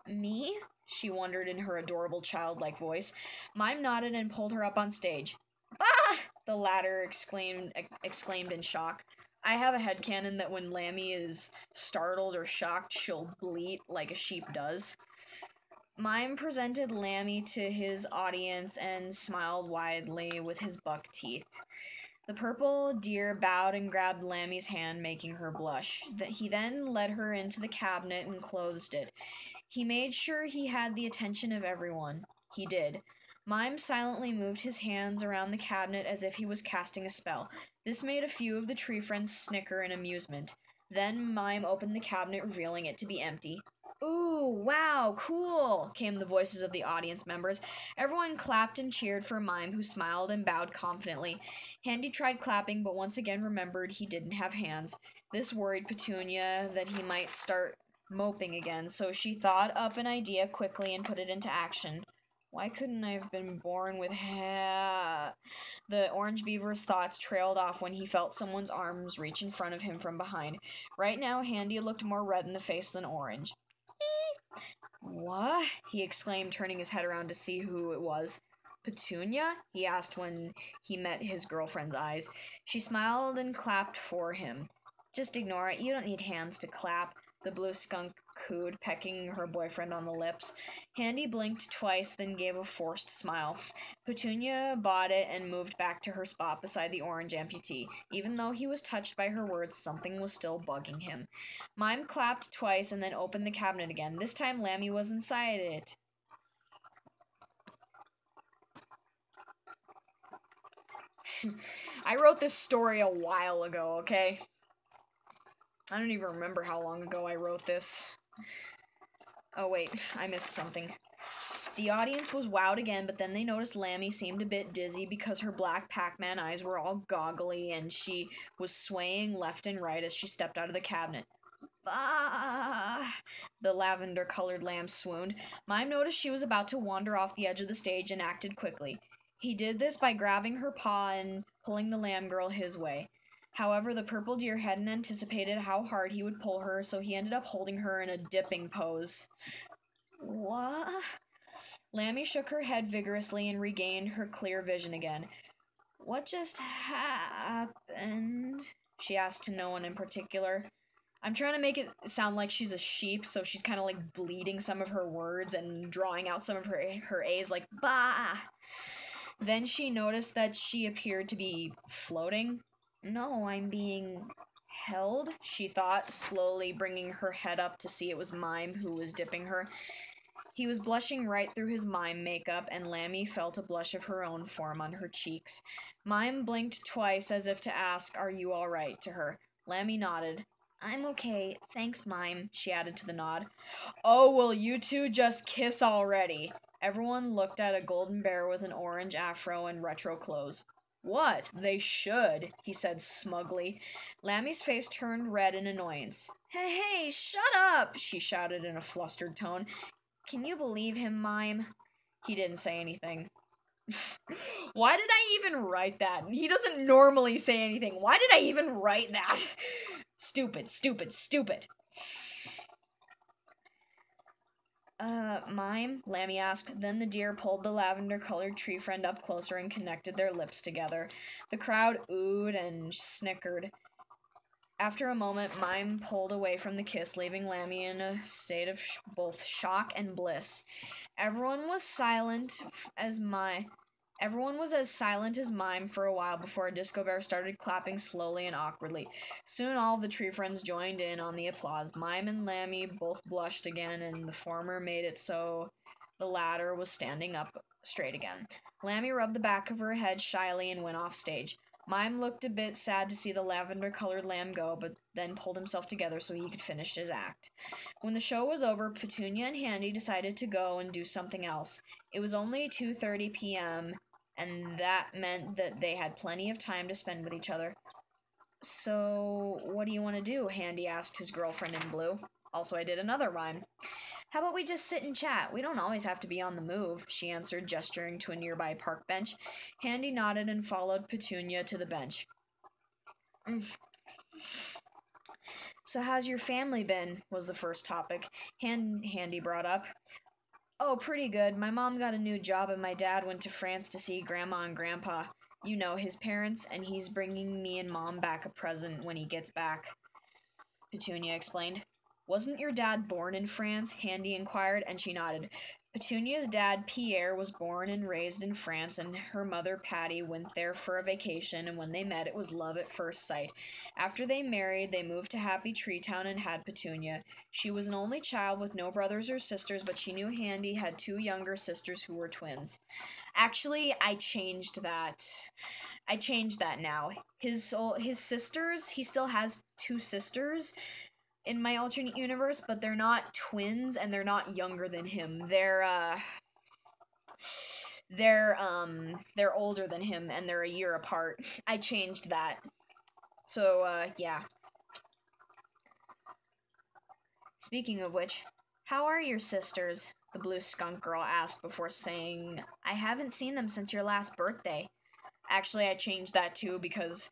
Me? She wondered in her adorable childlike voice. Mime nodded and pulled her up on stage. Ah! The latter exclaimed in shock. I have a headcanon that when Lammy is startled or shocked, she'll bleat like a sheep does. Mime presented Lammy to his audience and smiled widely with his buck teeth. The purple deer bowed and grabbed Lammy's hand, making her blush. He then led her into the cabinet and closed it. He made sure he had the attention of everyone. He did. Mime silently moved his hands around the cabinet as if he was casting a spell. This made a few of the tree friends snicker in amusement. Then Mime opened the cabinet, revealing it to be empty. Ooh, wow, cool, came the voices of the audience members. Everyone clapped and cheered for Mime, who smiled and bowed confidently. Handy tried clapping, but once again remembered he didn't have hands. This worried Petunia that he might start moping again, so she thought up an idea quickly and put it into action. Why couldn't I have been born with hair? The orange beaver's thoughts trailed off when he felt someone's arms reach in front of him from behind. Right now, Handy looked more red in the face than orange. What? He exclaimed, turning his head around to see who it was. Petunia? He asked when he met his girlfriend's eyes. She smiled and clapped for him. Just ignore it. You don't need hands to clap, the blue skunk cooed, pecking her boyfriend on the lips. Handy blinked twice, then gave a forced smile. Petunia bought it and moved back to her spot beside the orange amputee. Even though he was touched by her words, something was still bugging him. Mime clapped twice and then opened the cabinet again. This time Lammy was inside it. I wrote this story a while ago, okay? I don't even remember how long ago I wrote this. Oh wait, I missed something. The audience was wowed again, but then they noticed Lammy seemed a bit dizzy because her black Pac-Man eyes were all goggly and she was swaying left and right as she stepped out of the cabinet. Ah! The lavender-colored lamb swooned. Mime noticed she was about to wander off the edge of the stage and acted quickly. He did this by grabbing her paw and pulling the lamb girl his way. However, the purple deer hadn't anticipated how hard he would pull her, so he ended up holding her in a dipping pose. What? Lammy shook her head vigorously and regained her clear vision again. What just happened? She asked to no one in particular. I'm trying to make it sound like she's a sheep, so she's kind of like bleeding some of her words and drawing out some of her A's like, bah! Then she noticed that she appeared to be floating. No, I'm being held, she thought, slowly bringing her head up to see it was Mime who was dipping her. He was blushing right through his mime makeup, and Lammy felt a blush of her own form on her cheeks. Mime blinked twice as if to ask, "Are you all right?" to her. Lammy nodded. "I'm okay, thanks, Mime," she added to the nod. "Oh, will you two just kiss already?" Everyone looked at a golden bear with an orange afro and retro clothes. "What? They should," he said smugly. Lammy's face turned red in annoyance. Hey, shut up!" she shouted in a flustered tone. "Can you believe him, Mime?" He didn't say anything. Why did I even write that? He doesn't normally say anything. Why did I even write that? Stupid, stupid, stupid. Mime? Lammy asked. Then the deer pulled the lavender-colored tree friend up closer and connected their lips together. The crowd oohed and snickered. After a moment, Mime pulled away from the kiss, leaving Lammy in a state of both shock and bliss. Everyone was silent as Everyone was as silent as mime for a while before Disco Bear started clapping slowly and awkwardly. Soon all of the tree friends joined in on the applause. Mime and Lammy both blushed again, and the former made it so the latter was standing up straight again. Lammy rubbed the back of her head shyly and went off stage. Mime looked a bit sad to see the lavender-colored lamb go, but then pulled himself together so he could finish his act. When the show was over, Petunia and Handy decided to go and do something else. It was only 2:30 p.m., and that meant that they had plenty of time to spend with each other. So, what do you want to do? Handy asked his girlfriend in blue. Also, I did another rhyme. How about we just sit and chat? We don't always have to be on the move, she answered, gesturing to a nearby park bench. Handy nodded and followed Petunia to the bench. So how's your family been? Was the first topic Handy brought up. Oh, pretty good. My mom got a new job and my dad went to France to see Grandma and Grandpa. You know, his parents, and he's bringing me and Mom back a present when he gets back, Petunia explained. Wasn't your dad born in France? Handy inquired, and she nodded. Petunia's dad, Pierre, was born and raised in France, and her mother, Patty, went there for a vacation, and when they met, it was love at first sight. After they married, they moved to Happy Tree Town and had Petunia. She was an only child with no brothers or sisters, but she knew Handy had two younger sisters who were twins. Actually, I changed that. I changed that now. His sisters, he still has two sisters in my alternate universe, but they're not twins and they're not younger than him. They're older than him and they're a year apart. I changed that. So yeah. Speaking of which, how are your sisters? The blue skunk girl asked before saying, I haven't seen them since your last birthday. Actually, I changed that too because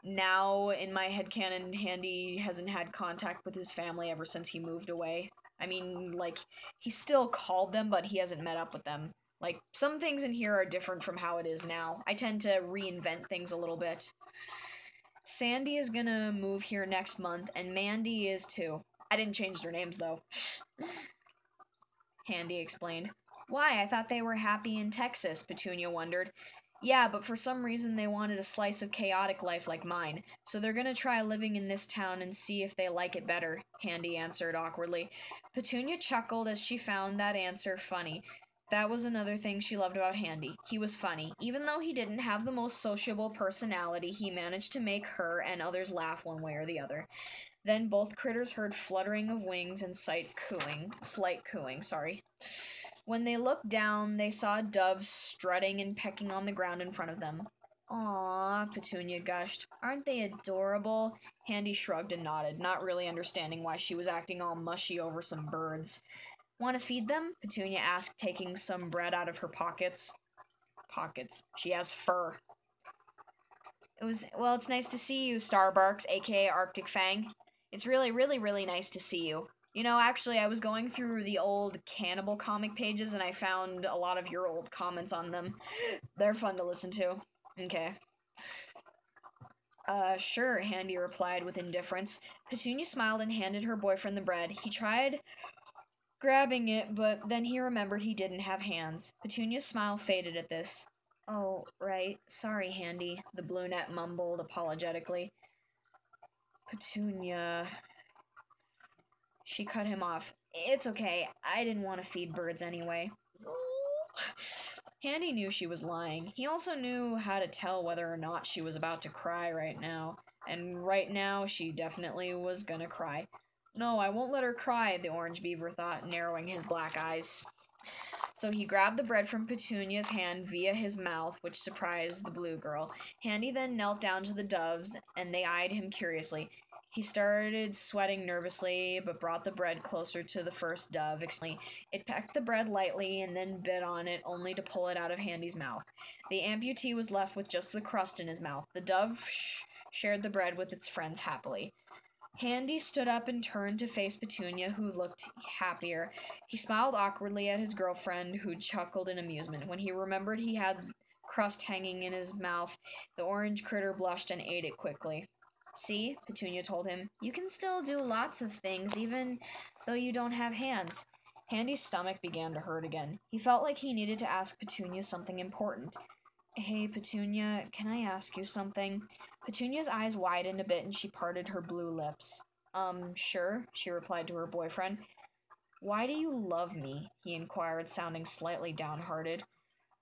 now in my headcanon, Handy hasn't had contact with his family ever since he moved away. I mean, like, he still called them, but he hasn't met up with them. Like, some things in here are different from how it is now. I tend to reinvent things a little bit. Sandy is gonna move here next month, and Mandy is too. I didn't change their names, though. Handy explained. Why? I thought they were happy in Texas, Petunia wondered. Yeah, but for some reason they wanted a slice of chaotic life like mine, so they're gonna try living in this town and see if they like it better, Handy answered awkwardly. Petunia chuckled as she found that answer funny. That was another thing she loved about Handy. He was funny. Even though he didn't have the most sociable personality, he managed to make her and others laugh one way or the other. Then both critters heard fluttering of wings and slight cooing, sorry. When they looked down, they saw doves strutting and pecking on the ground in front of them. Aw, Petunia gushed. Aren't they adorable? Handy shrugged and nodded, not really understanding why she was acting all mushy over some birds. Want to feed them? Petunia asked, taking some bread out of her pockets. Pockets. She has fur. It's nice to see you, Starbarks, aka Arctic Fang. It's really, really, really nice to see you. You know, actually, I was going through the old Cannibal comic pages and I found a lot of your old comments on them. They're fun to listen to. Okay. Sure, Handy replied with indifference. Petunia smiled and handed her boyfriend the bread. He tried grabbing it, but then he remembered he didn't have hands. Petunia's smile faded at this. Oh, right. Sorry, Handy, the brunette mumbled apologetically. Petunia. She cut him off. It's okay. I didn't want to feed birds anyway. Handy knew she was lying. He also knew how to tell whether or not she was about to cry right now. And right now, she definitely was gonna cry. No, I won't let her cry, the orange beaver thought, narrowing his black eyes. So he grabbed the bread from Petunia's hand via his mouth, which surprised the blue girl. Handy then knelt down to the doves, and they eyed him curiously. He started sweating nervously, but brought the bread closer to the first dove. It pecked the bread lightly and then bit on it, only to pull it out of Handy's mouth. The amputee was left with just the crust in his mouth. The dove shared the bread with its friends happily. Handy stood up and turned to face Petunia, who looked happier. He smiled awkwardly at his girlfriend, who chuckled in amusement. When he remembered he had crust hanging in his mouth, the orange critter blushed and ate it quickly. See, Petunia told him, you can still do lots of things, even though you don't have hands. Handy's stomach began to hurt again. He felt like he needed to ask Petunia something important. Hey, Petunia, can I ask you something? Petunia's eyes widened a bit and she parted her blue lips. Sure, she replied to her boyfriend. Why do you love me? He inquired, sounding slightly downhearted.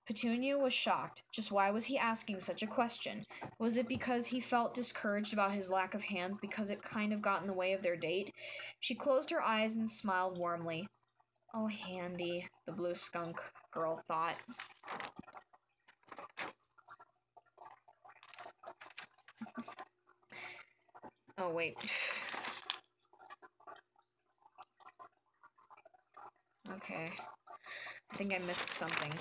Petunia was shocked. Just why was he asking such a question? Was it because he felt discouraged about his lack of hands because it kind of got in the way of their date? She closed her eyes and smiled warmly. Oh, Handy, the blue skunk girl thought. Oh, wait. Okay. I think I missed something.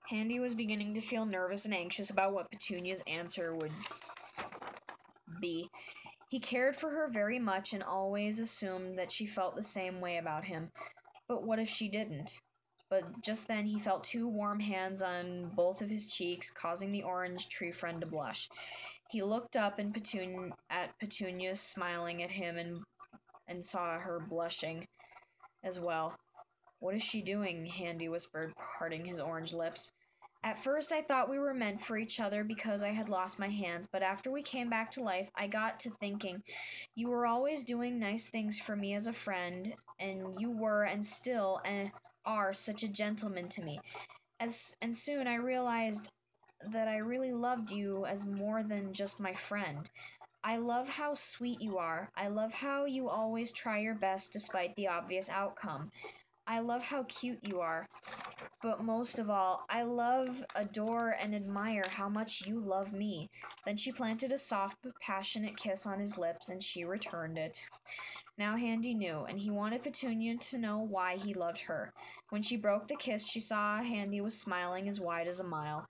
Handy was beginning to feel nervous and anxious about what Petunia's answer would be. He cared for her very much and always assumed that she felt the same way about him. But what if she didn't? But just then he felt two warm hands on both of his cheeks, causing the orange tree friend to blush. He looked up and at Petunia smiling at him and saw her blushing as well. What is she doing? Handy whispered, parting his orange lips. At first I thought we were meant for each other because I had lost my hands, but after we came back to life, I got to thinking you were always doing nice things for me as a friend, and you were and still are such a gentleman to me. And soon I realized that I really loved you as more than just my friend. I love how sweet you are. I love how you always try your best despite the obvious outcome. I love how cute you are. But most of all, I love, adore, and admire how much you love me. Then she planted a soft but passionate kiss on his lips, and she returned it. Now Handy knew, and he wanted Petunia to know why he loved her. When she broke the kiss, she saw Handy was smiling as wide as a mile.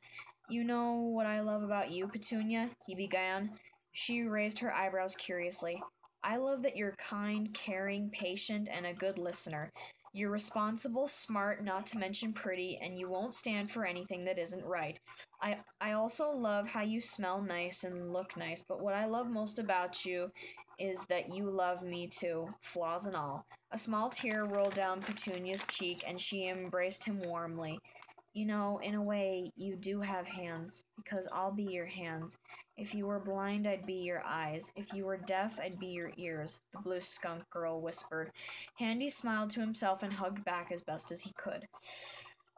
You know what I love about you, Petunia? He began. She raised her eyebrows curiously. I love that you're kind, caring, patient, and a good listener. You're responsible, smart, not to mention pretty, and you won't stand for anything that isn't right. I also love how you smell nice and look nice, but what I love most about you is that you love me too, flaws and all. A small tear rolled down Petunia's cheek, and she embraced him warmly. You know, in a way, you do have hands, because I'll be your hands. If you were blind, I'd be your eyes. If you were deaf, I'd be your ears, the blue skunk girl whispered. Handy smiled to himself and hugged back as best as he could.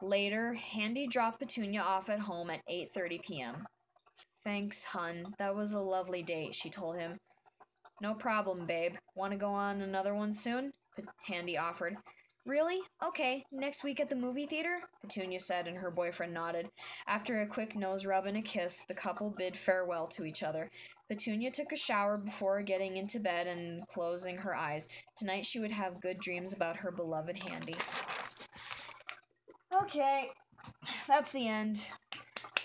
Later, Handy dropped Petunia off at home at 8:30 p.m. Thanks, hun. That was a lovely date, she told him. No problem, babe. Want to go on another one soon? Handy offered. Really? Okay, next week at the movie theater? Petunia said, and her boyfriend nodded. After a quick nose rub and a kiss, the couple bid farewell to each other. Petunia took a shower before getting into bed and closing her eyes. Tonight she would have good dreams about her beloved Handy. Okay, that's the end.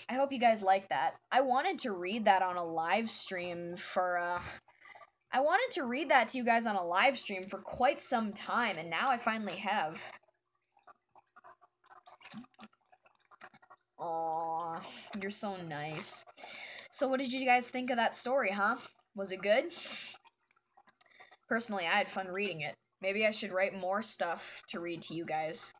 I hope you guys liked that. I wanted to read that on a live stream I wanted to read that to you guys on a live stream for quite some time, and now I finally have. Aw, you're so nice. So what did you guys think of that story, huh? Was it good? Personally, I had fun reading it. Maybe I should write more stuff to read to you guys.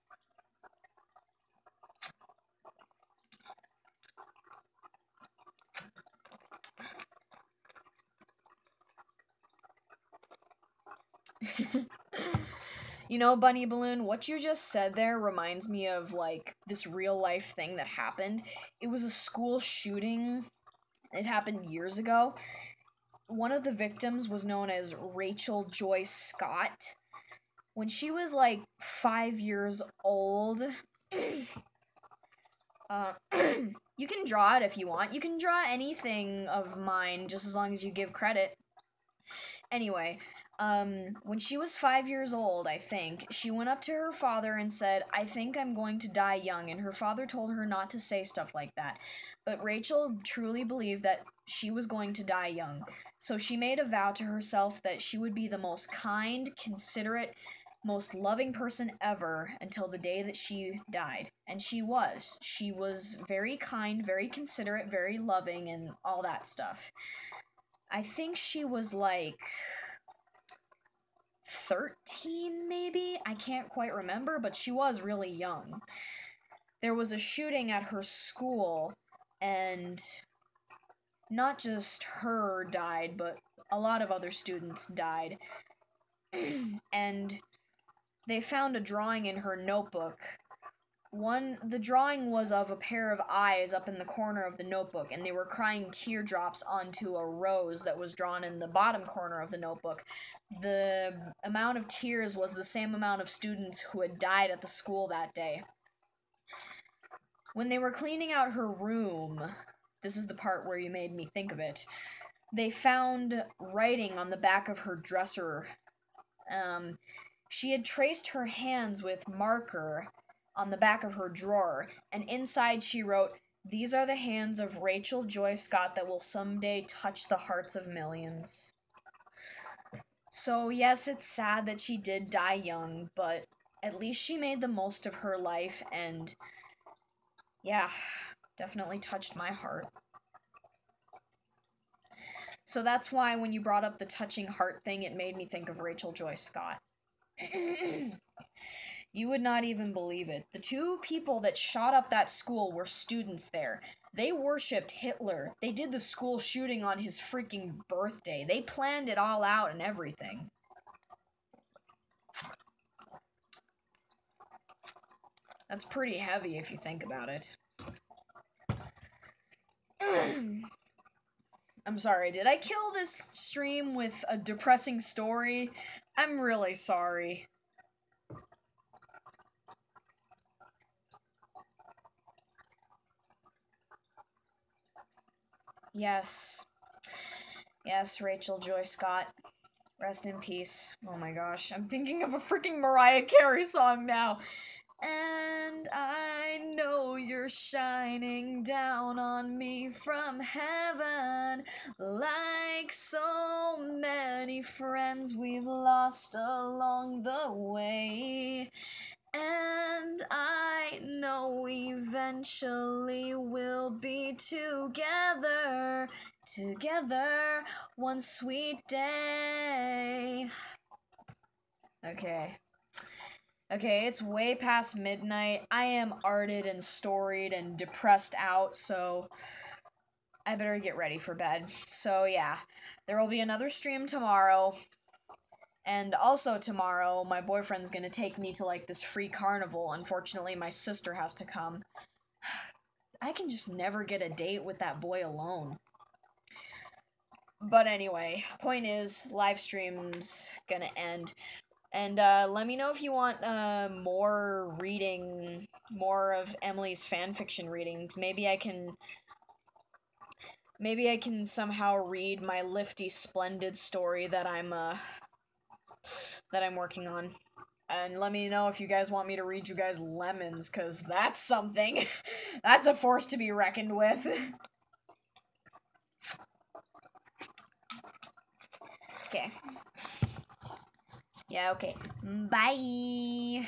You know, Bunny Balloon, what you just said there reminds me of, like, this real life thing that happened. It was a school shooting. It happened years ago. One of the victims was known as Rachel Joy Scott. When she was, like, 5 years old, you can draw it if you want. You can draw anything of mine just as long as you give credit. Anyway, when she was 5 years old, I think, she went up to her father and said, I think I'm going to die young, and her father told her not to say stuff like that. But Rachel truly believed that she was going to die young, so she made a vow to herself that she would be the most kind, considerate, most loving person ever until the day that she died. And she was. She was very kind, very considerate, very loving, and all that stuff. I think she was like 13 maybe? I can't quite remember, but she was really young. There was a shooting at her school, and not just her died, but a lot of other students died. And they found a drawing in her notebook. The drawing was of a pair of eyes up in the corner of the notebook, and they were crying teardrops onto a rose that was drawn in the bottom corner of the notebook. The amount of tears was the same amount of students who had died at the school that day. When they were cleaning out her room, this is the part where you made me think of it, they found writing on the back of her dresser. She had traced her hands with marker on the back of her drawer, and inside she wrote, "These are the hands of Rachel Joy Scott that will someday touch the hearts of millions." So yes, it's sad that she did die young, but at least she made the most of her life, and yeah, definitely touched my heart. So that's why when you brought up the touching heart thing, it made me think of Rachel Joy Scott. You would not even believe it. The two people that shot up that school were students there. They worshipped Hitler. They did the school shooting on his freaking birthday. They planned it all out and everything. That's pretty heavy if you think about it. I'm sorry, did I kill this stream with a depressing story? I'm really sorry. Yes. Yes, Rachel Joy Scott. Rest in peace. Oh my gosh, I'm thinking of a freaking Mariah Carey song now. And I know you're shining down on me from heaven, like so many friends we've lost along the way. And I know eventually we'll be together one sweet day. Okay, it's way past midnight. I am arted and storied and depressed out, so I better get ready for bed. So yeah, there will be another stream tomorrow. And also tomorrow, my boyfriend's gonna take me to like this free carnival. Unfortunately, my sister has to come. I can just never get a date with that boy alone. But anyway, point is, live stream's gonna end. And let me know if you want more of Emily's fanfiction readings. Maybe I can somehow read my Lifty Splendid story that I'm working on. And let me know if you guys want me to read you guys Lemons, cause that's something. That's a force to be reckoned with. Okay. Yeah, okay. Bye.